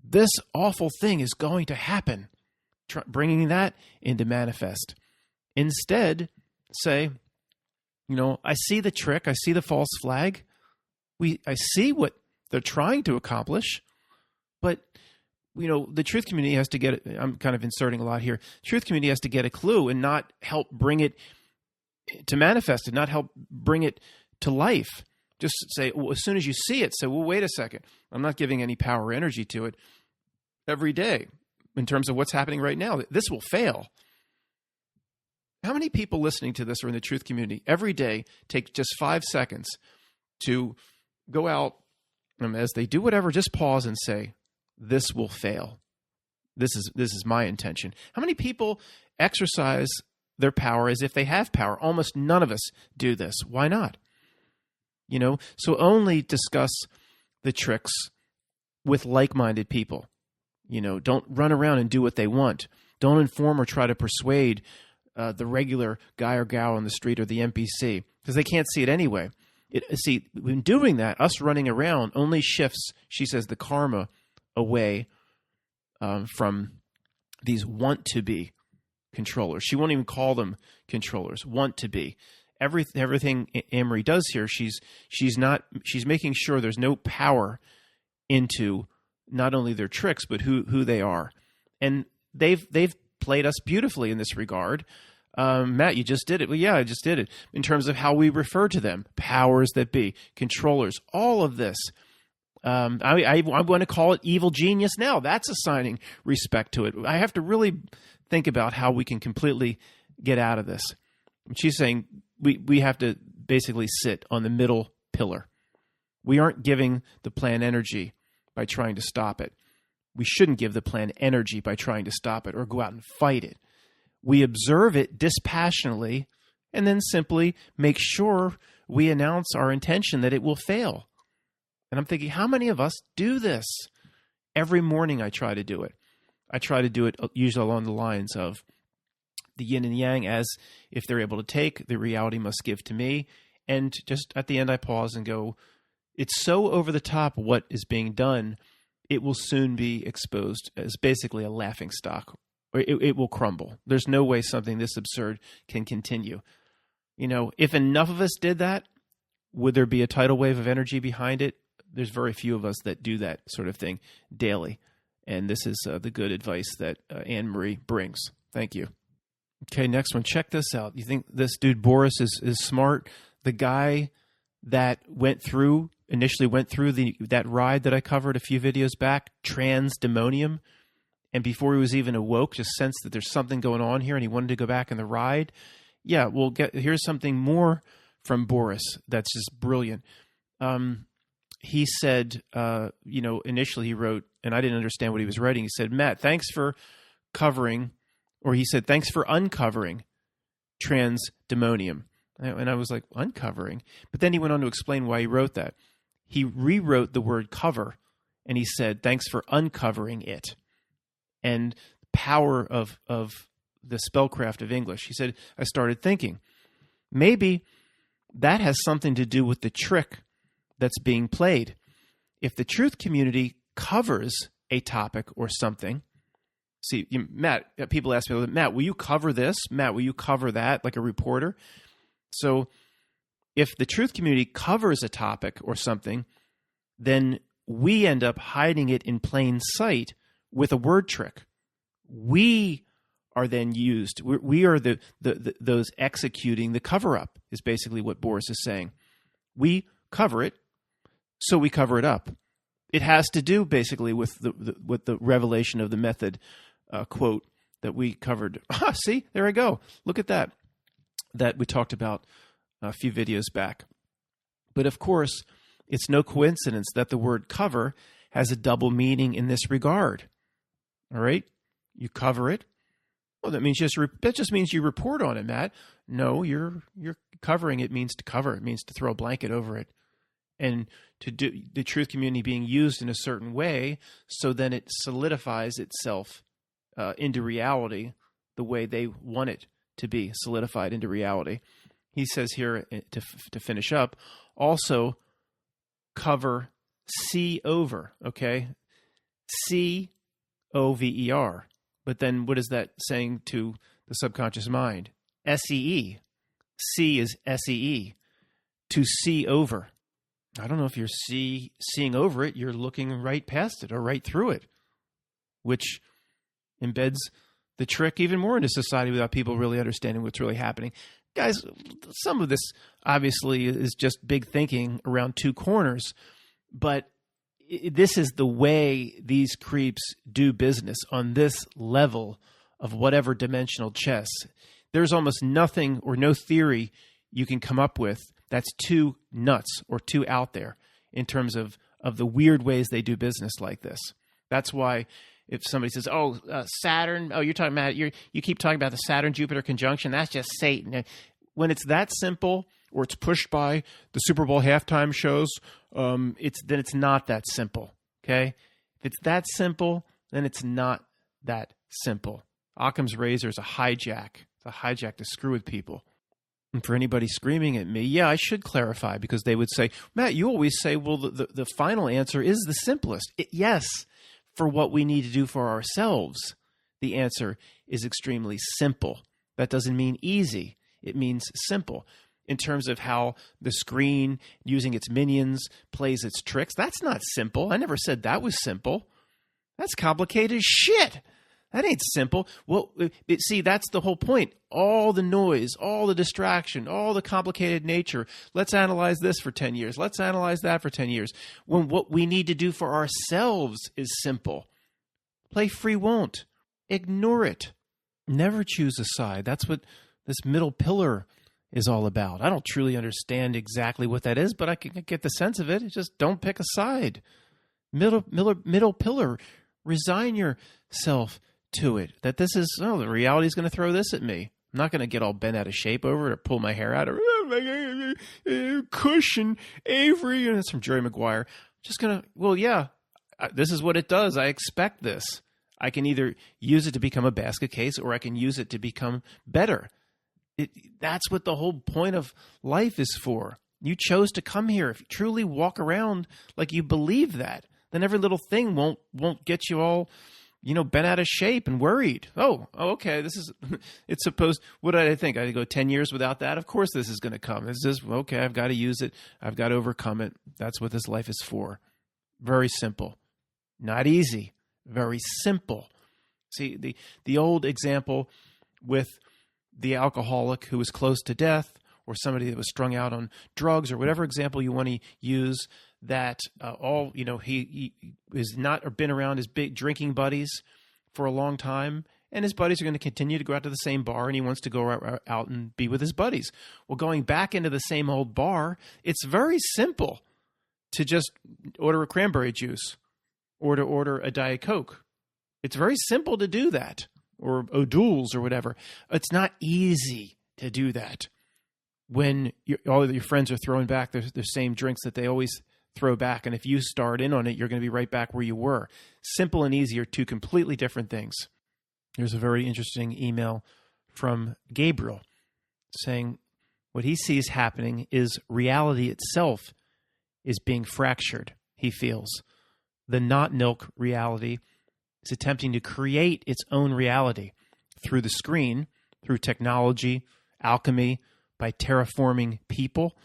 this awful thing is going to happen. Bringing that into manifest. Instead, say, I see the trick. I see the false flag. I see what they're trying to accomplish. But, the truth community has to get it. I'm kind of inserting a lot here. Truth community has to get a clue and not help bring it to manifest it, not help bring it to life. Just say, well, as soon as you see it, say, well, wait a second. I'm not giving any power or energy to it. Every day, in terms of what's happening right now, this will fail. How many people listening to this are in the truth community every day take just 5 seconds to go out, as they do whatever, just pause and say, this will fail. This is my intention. How many people exercise their power as if they have power? Almost none of us do this. Why not? So only discuss the tricks with like-minded people. Don't run around and do what they want. Don't inform or try to persuade the regular guy or gal on the street or the NPC because they can't see it anyway. In doing that, us running around only shifts, she says, the karma away from these want-to-be controllers. She won't even call them controllers, want-to-be. Everything Amory does here, she's making sure there's no power into not only their tricks, but who they are. And they've played us beautifully in this regard. Matt, you just did it. Well, yeah, I just did it. In terms of how we refer to them, powers that be, controllers, all of this. I want to call it evil genius now. That's assigning respect to it. I have to really think about how we can completely get out of this. She's saying we have to basically sit on the middle pillar. We aren't giving the plan energy by trying to stop it. We shouldn't give the plan energy by trying to stop it or go out and fight it. We observe it dispassionately and then simply make sure we announce our intention that it will fail. And I'm thinking, how many of us do this? Every morning I try to do it. I try to do it usually along the lines of the yin and yang, as if they're able to take, the reality must give to me. And just at the end I pause and go, it's so over the top what is being done, it will soon be exposed as basically a laughing stock. It will crumble. There's no way something this absurd can continue. If enough of us did that, would there be a tidal wave of energy behind it? There's very few of us that do that sort of thing daily. And this is the good advice that Anne-Marie brings. Thank you. Okay, next one. Check this out. You think this dude Boris is smart? The guy that initially went through that ride that I covered a few videos back, transdemonium, and before he was even awoke, just sensed that there's something going on here and he wanted to go back in the ride. Yeah, here's something more from Boris that's just brilliant. He said, initially he wrote, and I didn't understand what he was writing. He said, Matt, thanks for uncovering transdemonium. And I was like, uncovering? But then he went on to explain why he wrote that. He rewrote the word cover, and he said, thanks for uncovering it. And power of the Spellcraft of English. He said, I started thinking, maybe that has something to do with the trick that's being played. If the truth community covers a topic or something, Matt, people ask me, Matt, will you cover this? Matt, will you cover that, like a reporter? So if the truth community covers a topic or something, then we end up hiding it in plain sight with a word trick. We are then used. We are those executing the cover-up, is basically what Boris is saying. We cover it, so we cover it up. It has to do basically with the revelation of the method quote that we covered. See, there I go. Look at that we talked about a few videos back. But of course, it's no coincidence that the word cover has a double meaning in this regard. All right? You cover it. Well, that just means you report on it, Matt. No, you're covering it means to cover. It means to throw a blanket over it. And to do the truth community being used in a certain way, so then it solidifies itself into reality the way they want it to be solidified into reality. He says here, to finish up, also cover, see over, okay? C-O-V-E-R. But then what is that saying to the subconscious mind? S-E-E. See is S-E-E. To see over. I don't know if you're seeing over it, you're looking right past it or right through it, which embeds the trick even more into society without people really understanding what's really happening. Guys, some of this obviously is just big thinking around two corners, but this is the way these creeps do business on this level of whatever dimensional chess. There's almost nothing or no theory you can come up with that's too nuts or too out there in terms of the weird ways they do business like this. That's why if somebody says, Saturn, you're talking about, you keep talking about the Saturn-Jupiter conjunction, that's just Satan. When it's that simple, or it's pushed by the Super Bowl halftime shows, it's not that simple, okay? If it's that simple, then it's not that simple. Occam's razor is a hijack. It's a hijack to screw with people. And for anybody screaming at me, I should clarify, because they would say, Matt, you always say, well, the final answer is the simplest. Yes, for what we need to do for ourselves, the answer is extremely simple. That doesn't mean easy. It means simple. In terms of how the screen, using its minions, plays its tricks, that's not simple. I never said that was simple. That's complicated shit. That ain't simple. Well, see, that's the whole point. All the noise, all the distraction, all the complicated nature. Let's analyze this for 10 years. Let's analyze that for 10 years. When what we need to do for ourselves is simple. Play free won't. Ignore it. Never choose a side. That's what this middle pillar is all about. I don't truly understand exactly what that is, but I can get the sense of it. Just don't pick a side. Middle pillar. Resign yourself to it. That this is, the reality is going to throw this at me. I'm not going to get all bent out of shape over it or pull my hair out or cushion Avery. And that's from Jerry Maguire. Just going to, this is what it does. I expect this. I can either use it to become a basket case or I can use it to become better. That's what the whole point of life is for. You chose to come here. If you truly walk around like you believe that, then every little thing won't get you all, bent out of shape and worried. Okay, it's supposed, what did I think? I go 10 years without that? Of course this is going to come. It's just, okay, I've got to use it. I've got to overcome it. That's what this life is for. Very simple. Not easy. Very simple. See, the old example with the alcoholic who was close to death, or somebody that was strung out on drugs, or whatever example you want to use, that he is not or been around his big drinking buddies for a long time, and his buddies are going to continue to go out to the same bar, and he wants to go out and be with his buddies. Well, going back into the same old bar, it's very simple to just order a cranberry juice or to order a Diet Coke. It's very simple to do that, or O'Doul's or whatever. It's not easy to do that when all of your friends are throwing back the same drinks that they always throw back. And if you start in on it, you're going to be right back where you were. Simple and easy are two completely different things. There's a very interesting email from Gabriel saying what he sees happening is reality itself is being fractured, he feels. The not Nilk reality is attempting to create its own reality through the screen, through technology, alchemy, by terraforming people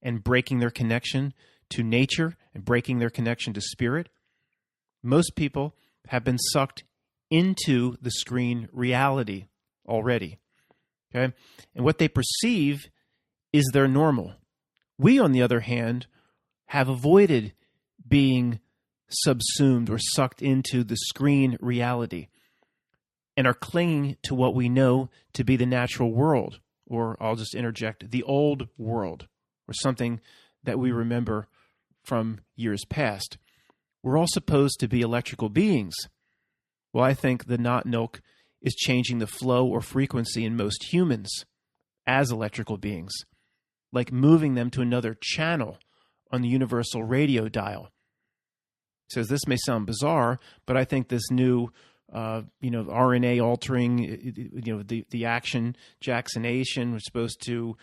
and breaking their connection to nature and breaking their connection to spirit. Most people have been sucked into the screen reality already. Okay? And what they perceive is their normal. We, on the other hand, have avoided being subsumed or sucked into the screen reality and are clinging to what we know to be the natural world, or I'll just interject, the old world, or something that we remember from years past. We're all supposed to be electrical beings. Well, I think the not milk is changing the flow or frequency in most humans as electrical beings, like moving them to another channel on the universal radio dial. He says this may sound bizarre, but I think this new, RNA altering, the action Jacksonation was supposed to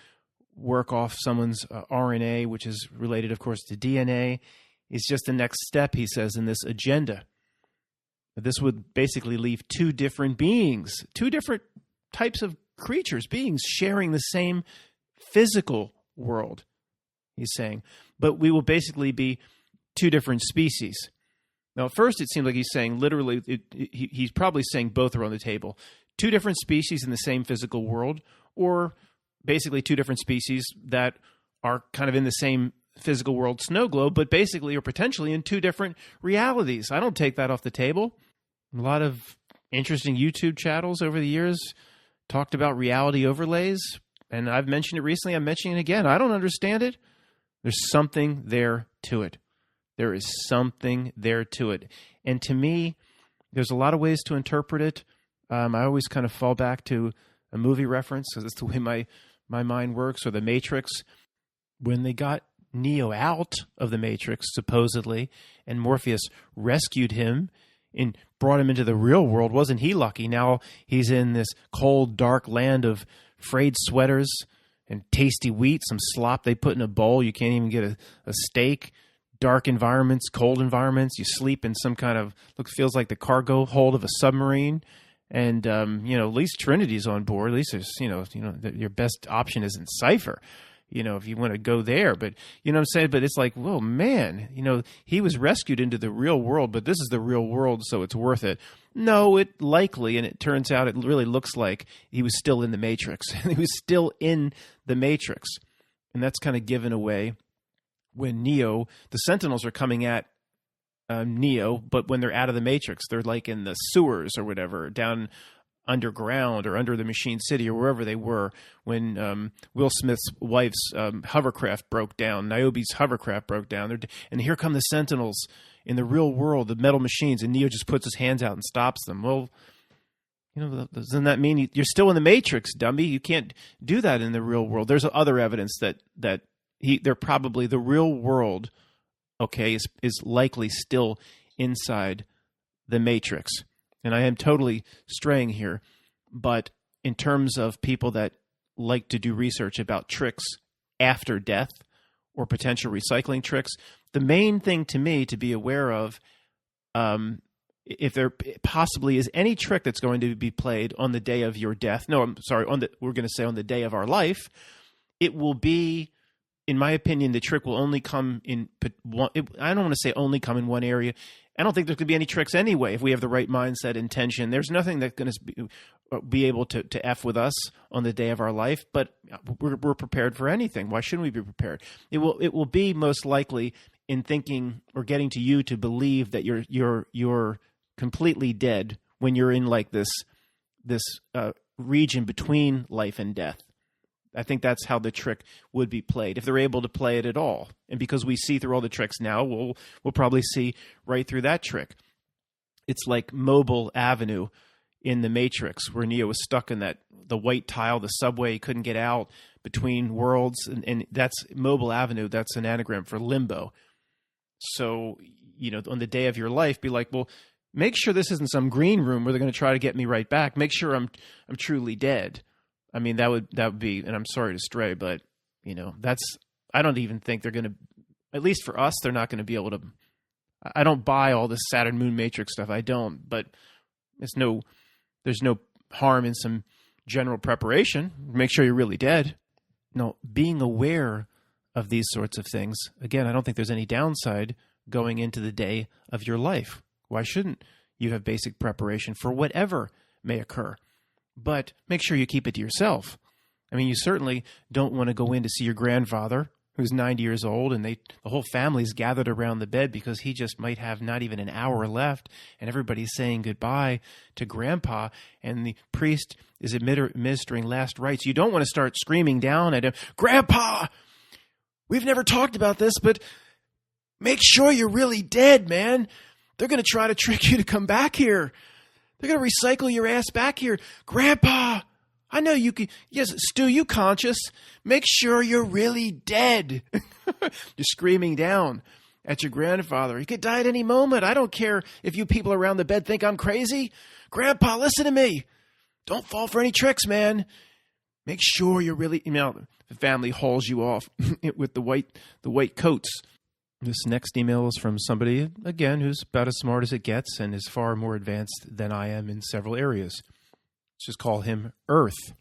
work off someone's RNA, which is related, of course, to DNA, is just the next step, he says, in this agenda. This would basically leave two different beings, two different types of creatures, beings sharing the same physical world, he's saying. But we will basically be two different species. Now, at first, it seemed like he's saying literally, he's probably saying both are on the table. Two different species in the same physical world, or basically two different species that are kind of in the same physical world snow globe, but basically or potentially in two different realities. I don't take that off the table. A lot of interesting YouTube channels over the years talked about reality overlays, and I've mentioned it recently. I'm mentioning it again. I don't understand it. There's something there to it. There is something there to it. And to me, there's a lot of ways to interpret it. I always kind of fall back to a movie reference because that's the way my mind works, or The Matrix. When they got Neo out of the Matrix, supposedly, and Morpheus rescued him and brought him into the real world, wasn't he lucky? Now he's in this cold, dark land of frayed sweaters and tasty wheat, some slop they put in a bowl. You can't even get a steak. Dark environments, cold environments. You sleep in some kind of, feels like the cargo hold of a submarine. And, at least Trinity's on board. At least there's, your best option isn't Cypher, if you want to go there. But, you know what I'm saying? But it's like, whoa, man, he was rescued into the real world, but this is the real world, so it's worth it. No, it likely, and it turns out it really looks like he was still in the Matrix. He was still in the Matrix. And that's kind of given away when the Sentinels are coming at Neo, but when they're out of the Matrix, they're like in the sewers or whatever, down underground or under the Machine City or wherever they were when Will Smith's wife's hovercraft broke down, Niobe's hovercraft broke down, and here come the Sentinels in the real world, the metal machines, and Neo just puts his hands out and stops them. Well, doesn't that mean you're still in the Matrix, dummy? You can't do that in the real world. There's other evidence that they're probably the real world, okay, is likely still inside the Matrix. And I am totally straying here, but in terms of people that like to do research about tricks after death or potential recycling tricks, the main thing to me to be aware of, if there possibly is any trick that's going to be played on the day of your death, we're going to say on the day of our life, it will be, in my opinion, the trick will only come in one. I don't want to say only come in one area. I don't think there could be any tricks anyway if we have the right mindset, intention. There's nothing that's going to be able to F with us on the day of our life, but we're prepared for anything. Why shouldn't we be prepared? It will be most likely in thinking or getting to you to believe that you're completely dead when you're in like this region between life and death. I think that's how the trick would be played, if they're able to play it at all. And because we see through all the tricks now, we'll probably see right through that trick. It's like Mobile Avenue in the Matrix, where Neo was stuck in the white tile, the subway, he couldn't get out between worlds, and that's Mobile Avenue. That's an anagram for limbo. So, on the day of your life, be like, well, make sure this isn't some green room where they're going to try to get me right back. Make sure I'm truly dead. I mean, that would be, and I'm sorry to stray, but, I don't even think they're going to, at least for us, they're not going to be able to, I don't buy all this Saturn Moon Matrix stuff. I don't, but there's no harm in some general preparation. Make sure you're really dead. No, being aware of these sorts of things, again, I don't think there's any downside going into the day of your life. Why shouldn't you have basic preparation for whatever may occur? but make sure you keep it to yourself. I mean, you certainly don't want to go in to see your grandfather who's 90 years old, and the whole family's gathered around the bed because he just might have not even an hour left, and everybody's saying goodbye to Grandpa, and the priest is administering last rites. You don't want to start screaming down at him, "Grandpa, we've never talked about this, but make sure you're really dead, man. They're going to try to trick you to come back here. They're going to recycle your ass back here. Grandpa, I know you can. Yes, Stu, you conscious. Make sure you're really dead." You're screaming down at your grandfather. He could die at any moment. I don't care if you people around the bed think I'm crazy. Grandpa, listen to me. Don't fall for any tricks, man. Make sure you're really. The family hauls you off with the white coats. This next email is from somebody, again, who's about as smart as it gets and is far more advanced than I am in several areas. Let's just call him Earth.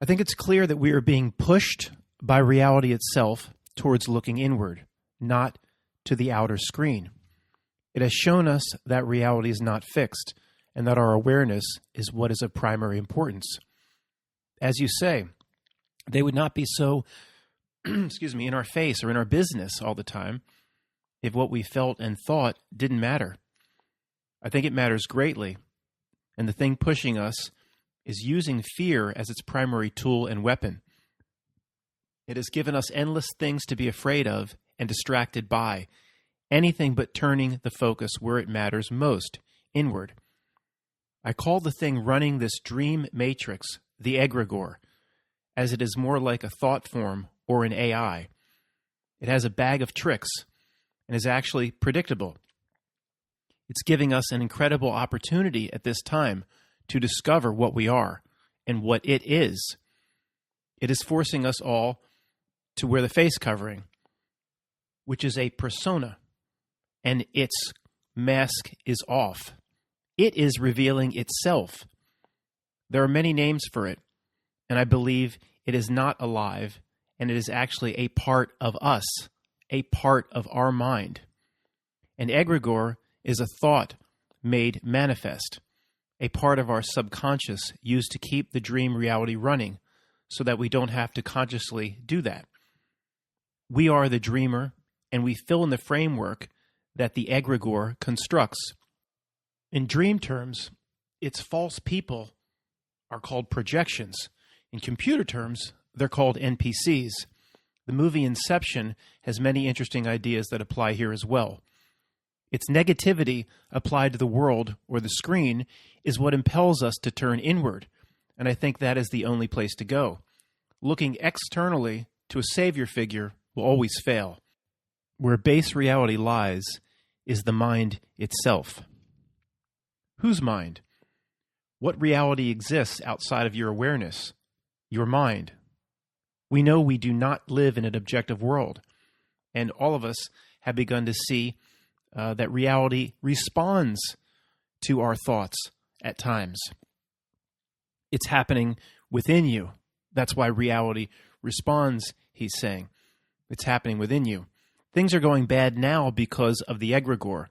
I think it's clear that we are being pushed by reality itself towards looking inward, not to the outer screen. It has shown us that reality is not fixed and that our awareness is what is of primary importance. As you say, they would not be so in our face or in our business all the time if what we felt and thought didn't matter. I think it matters greatly, and the thing pushing us is using fear as its primary tool and weapon. It has given us endless things to be afraid of and distracted by, anything but turning the focus where it matters most, inward. I call the thing running this dream matrix the egregor, as it is more like a thought form or an AI. It has a bag of tricks and is actually predictable. It's giving us an incredible opportunity at this time to discover what we are and what it is. It is forcing us all to wear the face covering, which is a persona, and its mask is off. It is revealing itself. There are many names for it, and I believe it is not alive, and it is actually a part of us, a part of our mind. An egregor is a thought made manifest, a part of our subconscious used to keep the dream reality running so that we don't have to consciously do that. We are the dreamer, and we fill in the framework that the egregor constructs. In dream terms, its false people are called projections. In computer terms, they're called NPCs. The movie Inception has many interesting ideas that apply here as well. Its negativity applied to the world or the screen is what impels us to turn inward, and I think that is the only place to go. Looking externally to a savior figure will always fail. Where base reality lies is the mind itself. Whose mind? What reality exists outside of your awareness? Your mind. We know we do not live in an objective world, and all of us have begun to see that reality responds to our thoughts at times. It's happening within you. That's why reality responds, he's saying. It's happening within you. Things are going bad now because of the egregor.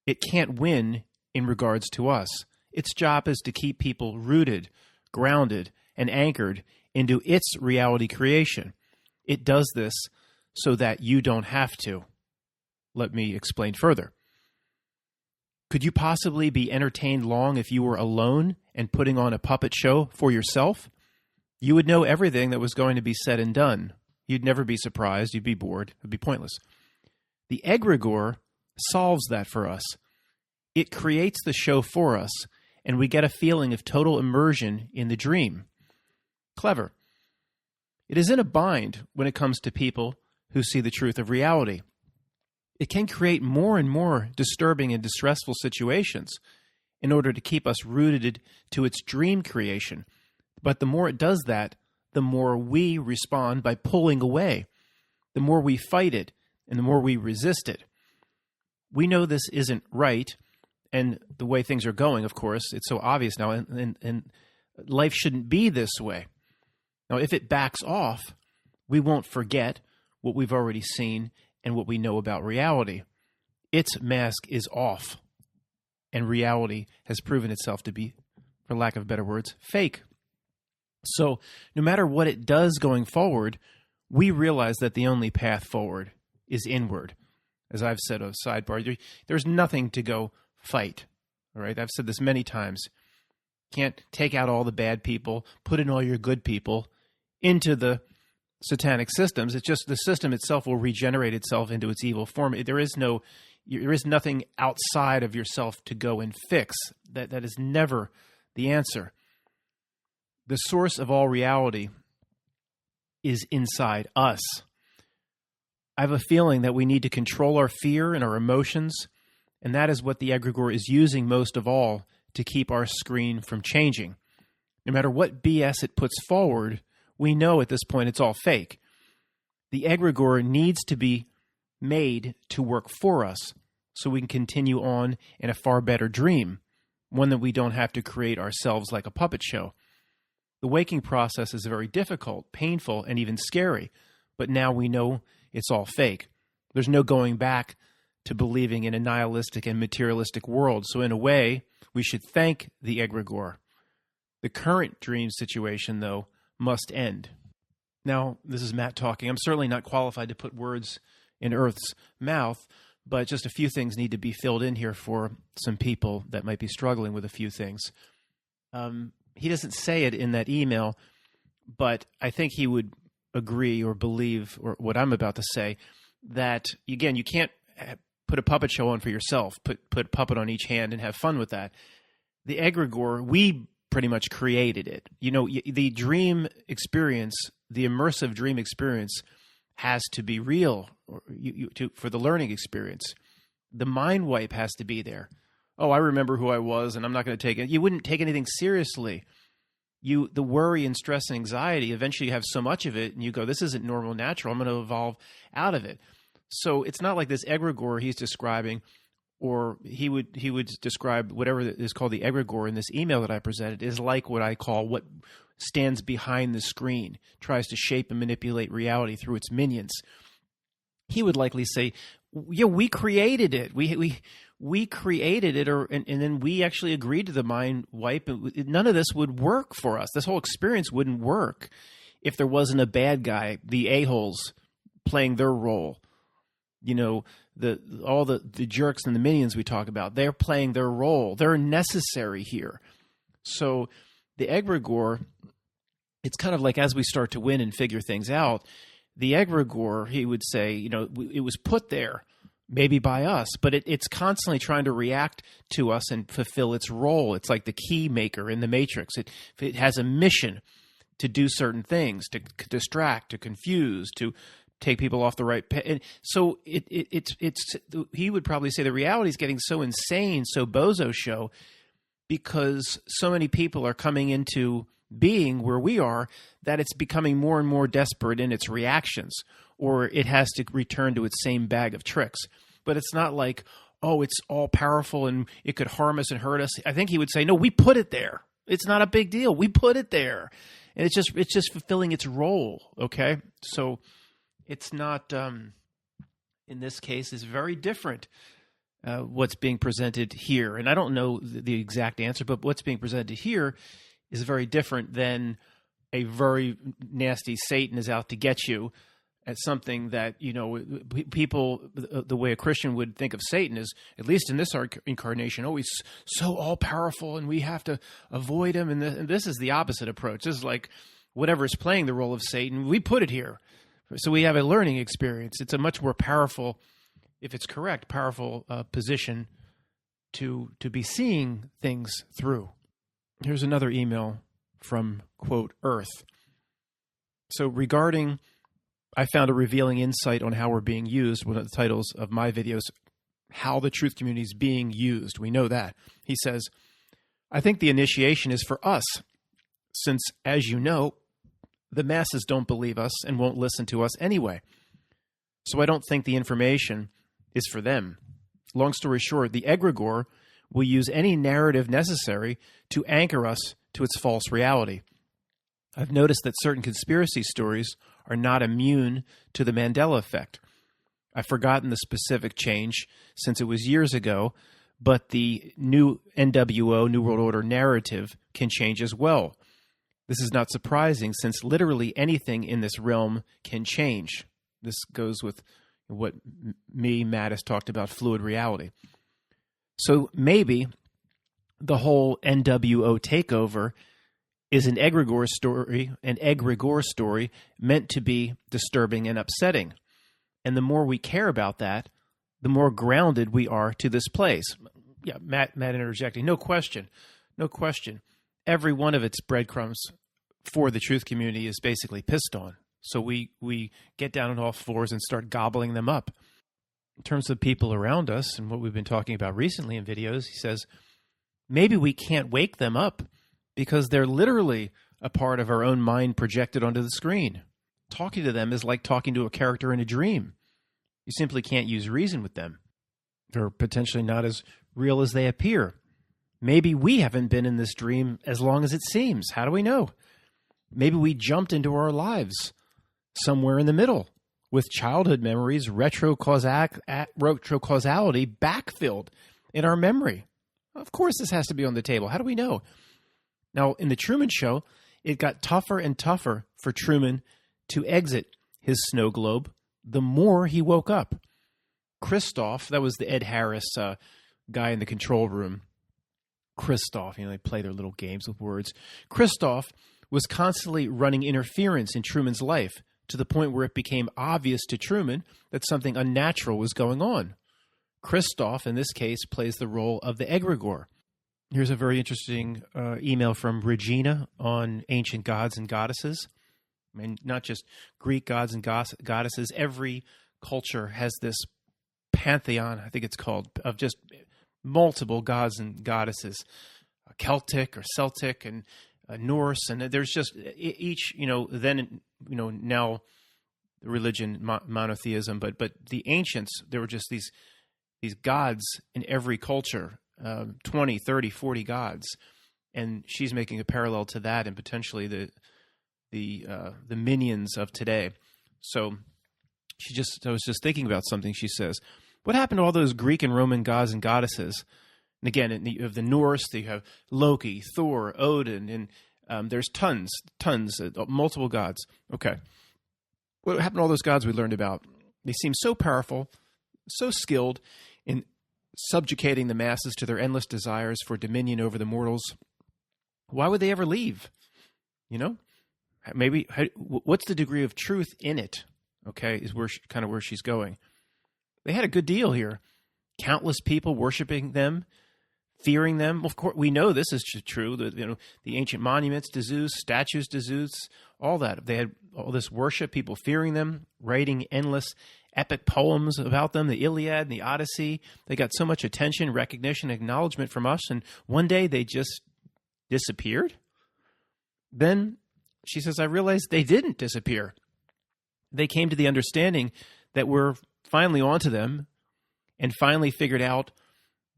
It can't win in regards to us. Its job is to keep people rooted, grounded, and anchored into its reality creation. It does this so that you don't have to. Let me explain further. Could you possibly be entertained long if you were alone and putting on a puppet show for yourself? You would know everything that was going to be said and done. You'd never be surprised. You'd be bored. It would be pointless. The egregor solves that for us. It creates the show for us, and we get a feeling of total immersion in the dream. Clever. It is in a bind when it comes to people who see the truth of reality. It can create more and more disturbing and distressful situations in order to keep us rooted to its dream creation. But the more it does that, the more we respond by pulling away, the more we fight it, and the more we resist it. We know this isn't right, and the way things are going, of course, it's so obvious now, and life shouldn't be this way. Now, if it backs off, we won't forget what we've already seen and what we know about reality. Its mask is off, and reality has proven itself to be for lack of better words, fake. So no matter what it does going forward, we realize that the only path forward is inward. As I've said a sidebar, there's nothing to go fight. All right, I've said this many times. Can't take out all the bad people, put in all your good people into the satanic systems. It's just the system itself will regenerate itself into its evil form. There is nothing outside of yourself to go and fix. That is never the answer. The source of all reality is inside us. I have a feeling that we need to control our fear and our emotions, and that is what the egregor is using most of all to keep our screen from changing. No matter what BS it puts forward, we know at this point it's all fake. The egregor needs to be made to work for us so we can continue on in a far better dream, one that we don't have to create ourselves like a puppet show. The waking process is very difficult, painful, and even scary, but now we know it's all fake. There's no going back to believing in a nihilistic and materialistic world. So in a way, we should thank the egregor. The current dream situation, though, must end. Now, this is Matt talking. I'm certainly not qualified to put words in Earth's mouth, but just a few things need to be filled in here for some people that might be struggling with a few things. He doesn't say it in that email, but I think he would agree or believe or what I'm about to say, that, again, you can't put a puppet show on for yourself, put a puppet on each hand and have fun with that. The egregor, we pretty much created it. You know, the dream experience, the immersive dream experience has to be real for the learning experience. The mind wipe has to be there. Oh, I remember who I was, and I'm not going to take it. You wouldn't take anything seriously. The worry and stress and anxiety, eventually you have so much of it, and you go, this isn't normal, natural. I'm going to evolve out of it. So it's not like this egregor he's describing, or he would describe whatever is called the egregor in this email that I presented is like what I call what stands behind the screen, tries to shape and manipulate reality through its minions. He would likely say, yeah, we created it. We created it, and then we actually agreed to the mind wipe. None of this would work for us. This whole experience wouldn't work if there wasn't a bad guy, the a-holes playing their role. You know, all the jerks and the minions we talk about, they're playing their role. They're necessary here. So the egregor, it's kind of like as we start to win and figure things out, the egregor, he would say, you know, it was put there maybe by us, but it's constantly trying to react to us and fulfill its role. It's like the key maker in the Matrix. It has a mission to do certain things, to distract, to confuse, to take people off the right path. And so he would probably say the reality is getting so insane, so bozo show, because so many people are coming into being where we are that it's becoming more and more desperate in its reactions, or it has to return to its same bag of tricks. But it's not like, oh, it's all powerful and it could harm us and hurt us. I think he would say, no, we put it there. It's not a big deal. We put it there. And it's just fulfilling its role, okay? So it's not, in this case, is very different what's being presented here. And I don't know the exact answer, but what's being presented here is very different than a very nasty Satan is out to get you at something that, you know, people, the way a Christian would think of Satan is, at least in this incarnation, oh, he's so all-powerful and we have to avoid him. And this is the opposite approach. This is like whatever is playing the role of Satan, we put it here. So we have a learning experience. It's a much more powerful, if it's correct, powerful position to be seeing things through. Here's another email from, quote, Earth. So regarding, I found a revealing insight on how we're being used. One of the titles of my videos, How the Truth Community is Being Used. We know that. He says, I think the initiation is for us, since, as you know, the masses don't believe us and won't listen to us anyway. So I don't think the information is for them. Long story short, the egregor will use any narrative necessary to anchor us to its false reality. I've noticed that certain conspiracy stories are not immune to the Mandela effect. I've forgotten the specific change since it was years ago, but the new NWO, New World Order narrative can change as well. This is not surprising since literally anything in this realm can change. This goes with what Matt has talked about, fluid reality. So maybe the whole NWO takeover is an egregor story meant to be disturbing and upsetting. And the more we care about that, the more grounded we are to this place. Yeah, Matt interjecting. No question. Every one of its breadcrumbs for the truth community is basically pissed on. So we get down on all fours and start gobbling them up. In terms of people around us and what we've been talking about recently in videos, he says, maybe we can't wake them up because they're literally a part of our own mind projected onto the screen. Talking to them is like talking to a character in a dream. You simply can't use reason with them. They're potentially not as real as they appear. Maybe we haven't been in this dream as long as it seems. How do we know? Maybe we jumped into our lives somewhere in the middle with childhood memories, retrocausality backfilled in our memory. Of course this has to be on the table. How do we know? Now, in the Truman Show, it got tougher and tougher for Truman to exit his snow globe the more he woke up. Christoph, that was the Ed Harris guy in the control room. Christoph, they play their little games with words. Christoph was constantly running interference in Truman's life to the point where it became obvious to Truman that something unnatural was going on. Christoph, in this case, plays the role of the egregor. Here's a very interesting email from Regina on ancient gods and goddesses. I mean, not just Greek gods and goddesses. Every culture has this pantheon, I think it's called, of just multiple gods and goddesses, Celtic or Celtic and Norse, and there's just each, now the religion monotheism, but the ancients, there were just these gods in every culture, 20, 30, 40 gods, and she's making a parallel to that and potentially the minions of today. So I was just thinking about something. She says, what happened to all those Greek and Roman gods and goddesses? And again, of the Norse, you have Loki, Thor, Odin, and there's tons, multiple gods. Okay. What happened to all those gods we learned about? They seem so powerful, so skilled in subjugating the masses to their endless desires for dominion over the mortals. Why would they ever leave? Maybe, what's the degree of truth in it? Okay, is where where she's going. They had a good deal here. Countless people worshiping them, fearing them. Of course, we know this is true. The ancient monuments to Zeus, statues to Zeus, all that. They had all this worship, people fearing them, writing endless epic poems about them, the Iliad and the Odyssey. They got so much attention, recognition, acknowledgement from us, and one day they just disappeared. Then she says, I realized they didn't disappear. They came to the understanding that we're finally onto them and finally figured out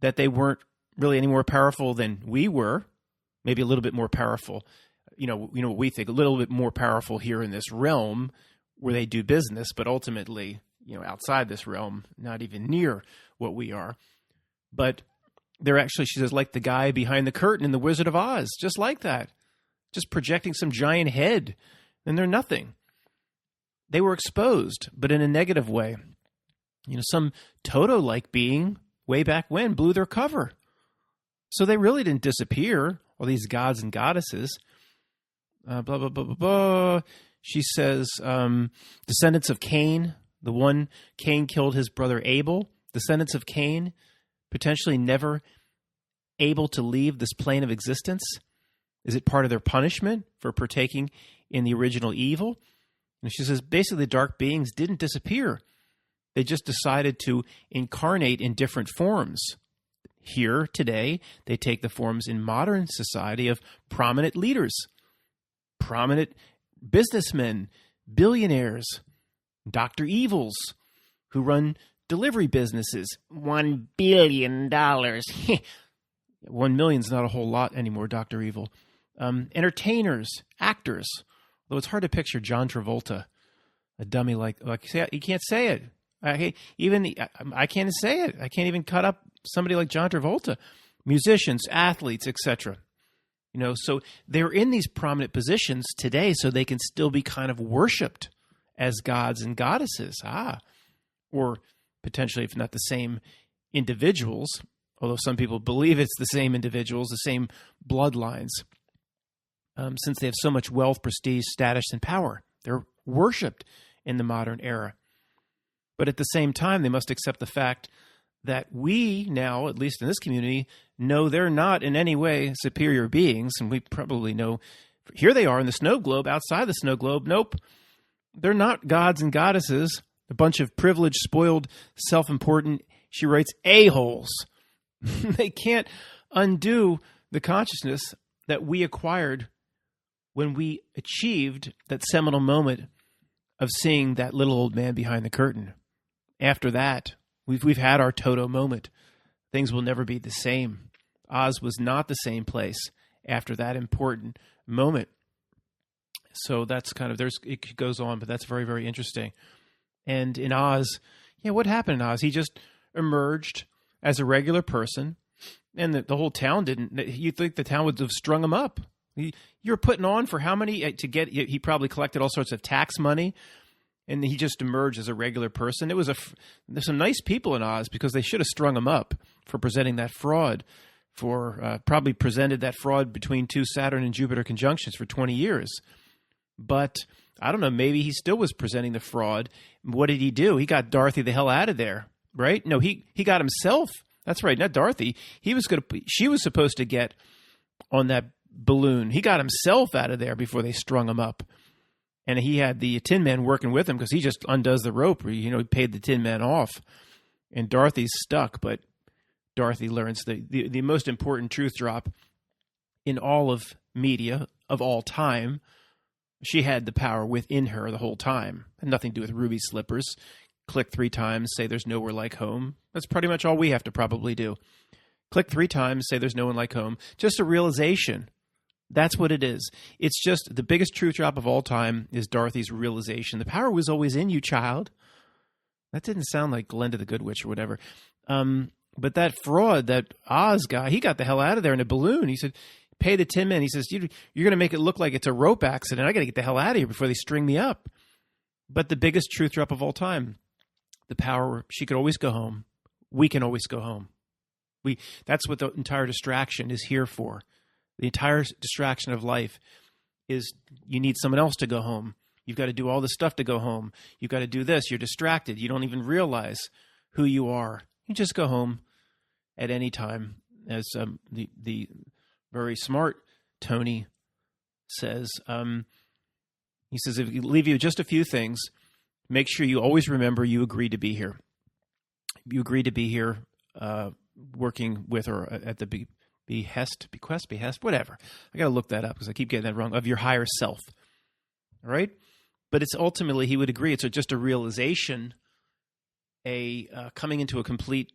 that they weren't really any more powerful than we were, maybe a little bit more powerful. What we think, a little bit more powerful here in this realm where they do business, but ultimately, outside this realm, not even near what we are. But they're actually, she says, like the guy behind the curtain in The Wizard of Oz, just like that, just projecting some giant head, and they're nothing. They were exposed, but in a negative way. Some Toto-like being way back when blew their cover. So they really didn't disappear, all these gods and goddesses. Blah, blah, blah, blah, blah. She says, descendants of Cain, the one Cain killed his brother Abel, descendants of Cain, potentially never able to leave this plane of existence. Is it part of their punishment for partaking in the original evil? And she says, basically, the dark beings didn't disappear. They just decided to incarnate in different forms. Here, today, they take the forms in modern society of prominent leaders, prominent businessmen, billionaires, Dr. Evils, who run delivery businesses. $1 billion. 1 million's not a whole lot anymore, Dr. Evil. Entertainers, actors. Though it's hard to picture John Travolta, a dummy like you can't say it. I can't say it. I can't even cut up somebody like John Travolta, musicians, athletes, etc. So they're in these prominent positions today, so they can still be kind of worshipped as gods and goddesses. Or potentially, if not the same individuals, although some people believe it's the same individuals, the same bloodlines, since they have so much wealth, prestige, status, and power. They're worshipped in the modern era. But at the same time, they must accept the fact that we now, at least in this community, know they're not in any way superior beings, and we probably know, here they are in the snow globe, outside the snow globe. Nope, they're not gods and goddesses, a bunch of privileged, spoiled, self-important, she writes, a-holes. They can't undo the consciousness that we acquired when we achieved that seminal moment of seeing that little old man behind the curtain. After that, we've had our Toto moment. Things will never be the same. Oz was not the same place after that important moment. So that's kind of, it goes on, but that's very, very interesting. And in Oz, what happened in Oz? He just emerged as a regular person, and the whole town didn't. You think the town would have strung him up? You're putting on for how many to get? He probably collected all sorts of tax money, and he just emerged as a regular person. There's some nice people in Oz because they should have strung him up for presenting that fraud, probably presented that fraud between two Saturn and Jupiter conjunctions for 20 years. But I don't know, maybe he still was presenting the fraud. What did he do? He got Dorothy the hell out of there, right? No, he got himself. That's right, not Dorothy. She was supposed to get on that balloon. He got himself out of there before they strung him up. And he had the Tin Man working with him because he just undoes the rope. He paid the Tin Man off. And Dorothy's stuck, but Dorothy learns the most important truth drop in all of media of all time. She had the power within her the whole time. Had nothing to do with ruby slippers. Click 3 times, say there's nowhere like home. That's pretty much all we have to probably do. Click 3 times, say there's no one like home. Just a realization. That's what it is. It's just the biggest truth drop of all time is Dorothy's realization. The power was always in you, child. That didn't sound like Glenda the Good Witch or whatever. But that fraud, that Oz guy, he got the hell out of there in a balloon. He said, pay the Tin Man. He says, you're going to make it look like it's a rope accident. I got to get the hell out of here before they string me up. But the biggest truth drop of all time, the power, she could always go home. We can always go home. That's what the entire distraction is here for. The entire distraction of life is you need someone else to go home. You've got to do all this stuff to go home. You've got to do this. You're distracted. You don't even realize who you are. You just go home at any time. As the very smart Tony says, he says, if you leave you just a few things, make sure you always remember you agreed to be here. You agreed to be here working with her at the bequest, whatever. I got to look that up because I keep getting that wrong, of your higher self. All right? But it's ultimately, he would agree, it's just a realization, coming into a complete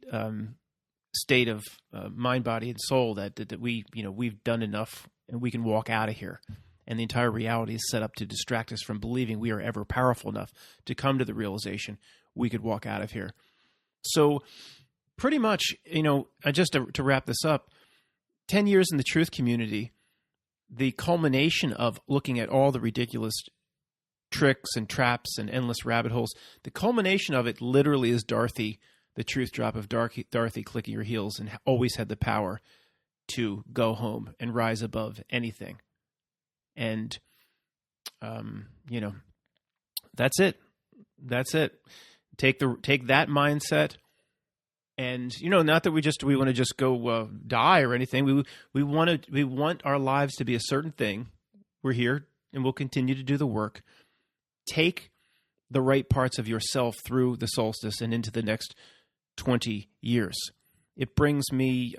state of mind, body, and soul that we've done enough and we can walk out of here. And the entire reality is set up to distract us from believing we are ever powerful enough to come to the realization we could walk out of here. So pretty much, just to wrap this up, 10 years in the truth community, the culmination of looking at all the ridiculous tricks and traps and endless rabbit holes, the culmination of it literally is Dorothy, the truth drop of Dorothy clicking her heels and always had the power to go home and rise above anything. And, that's it. That's it. Take that mindset. And, not that we want to just go die or anything. We want our lives to be a certain thing. We're here and we'll continue to do the work. Take the right parts of yourself through the solstice and into the next 20 years. It brings me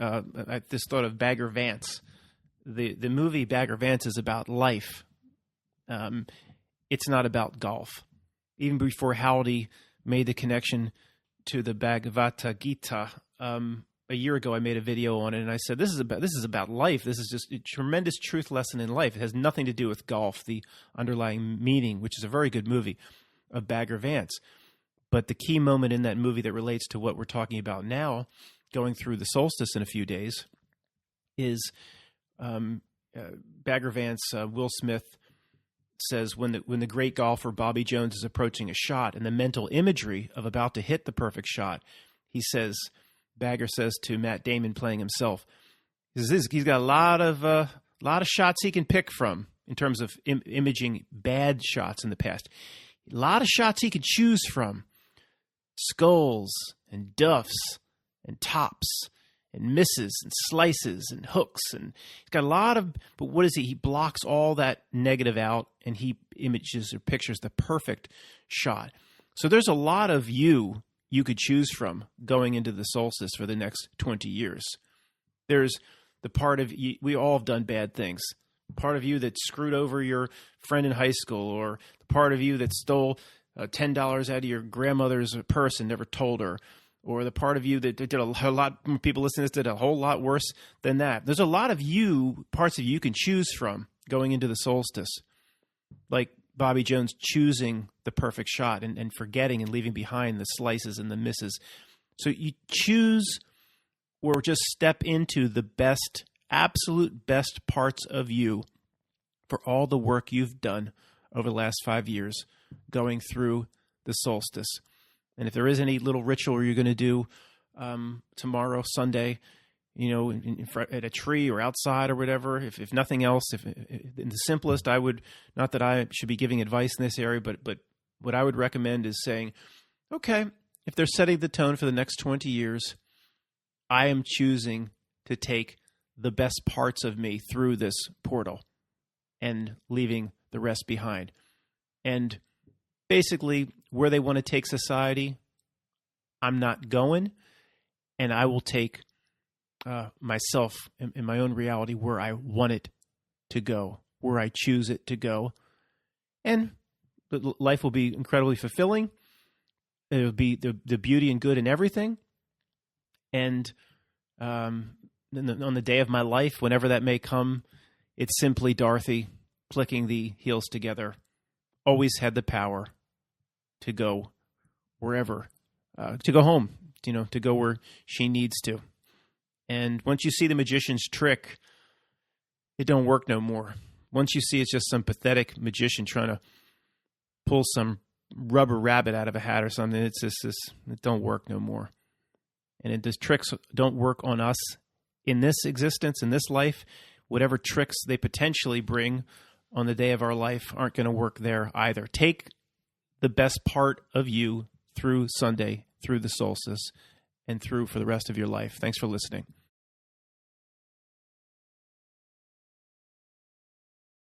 this thought of Baggar Vance. The movie Baggar Vance is about life. It's not about golf. Even before Howdy made the connection to the Bhagavad Gita, a year ago I made a video on it, and I said this is about life. This is just a tremendous truth lesson in life. It has nothing to do with golf, the underlying meaning, which is a very good movie, of Baggar Vance. But the key moment in that movie that relates to what we're talking about now, going through the solstice in a few days, is Baggar Vance, Will Smith, says when the great golfer Bobby Jones is approaching a shot and the mental imagery of about to hit the perfect shot, Baggar says to Matt Damon playing himself, he's got a lot of shots he can pick from in terms of imaging bad shots in the past. A lot of shots he could choose from. Skulls and duffs and tops and misses and slices and hooks, and he's got a lot of, but what is he? He blocks all that negative out and he images or pictures the perfect shot. So there's a lot of you could choose from going into the solstice for the next 20 years. There's the part of you, we all have done bad things. Part of you that screwed over your friend in high school, or the part of you that stole $10 out of your grandmother's purse and never told her, or the part of you that did a lot, people listening to this did a whole lot worse than that. There's a lot of parts of you can choose from going into the solstice. Like Bobby Jones choosing the perfect shot and forgetting and leaving behind the slices and the misses. So you choose or just step into the best, absolute best parts of you for all the work you've done over the last 5 years going through the solstice. And if there is any little ritual you're going to do tomorrow, Sunday, at a tree or outside or whatever, if nothing else, if in the simplest, I would, not that I should be giving advice in this area, but what I would recommend is saying, okay, if they're setting the tone for the next 20 years, I am choosing to take the best parts of me through this portal and leaving the rest behind. And basically, where they want to take society, I'm not going, and I will take myself in my own reality where I want it to go, where I choose it to go. And life will be incredibly fulfilling. It will be the beauty and good in everything. And on the day of my life, whenever that may come, it's simply Dorothy clicking the heels together. Always had the power to go wherever, to go home, to go where she needs to. And once you see the magician's trick, it don't work no more. Once you see it's just some pathetic magician trying to pull some rubber rabbit out of a hat or something, it's just it don't work no more. And the tricks don't work on us in this existence, in this life. Whatever tricks they potentially bring on the day of our life aren't going to work there either. Take the best part of you through Sunday, through the solstice, and through for the rest of your life. Thanks for listening.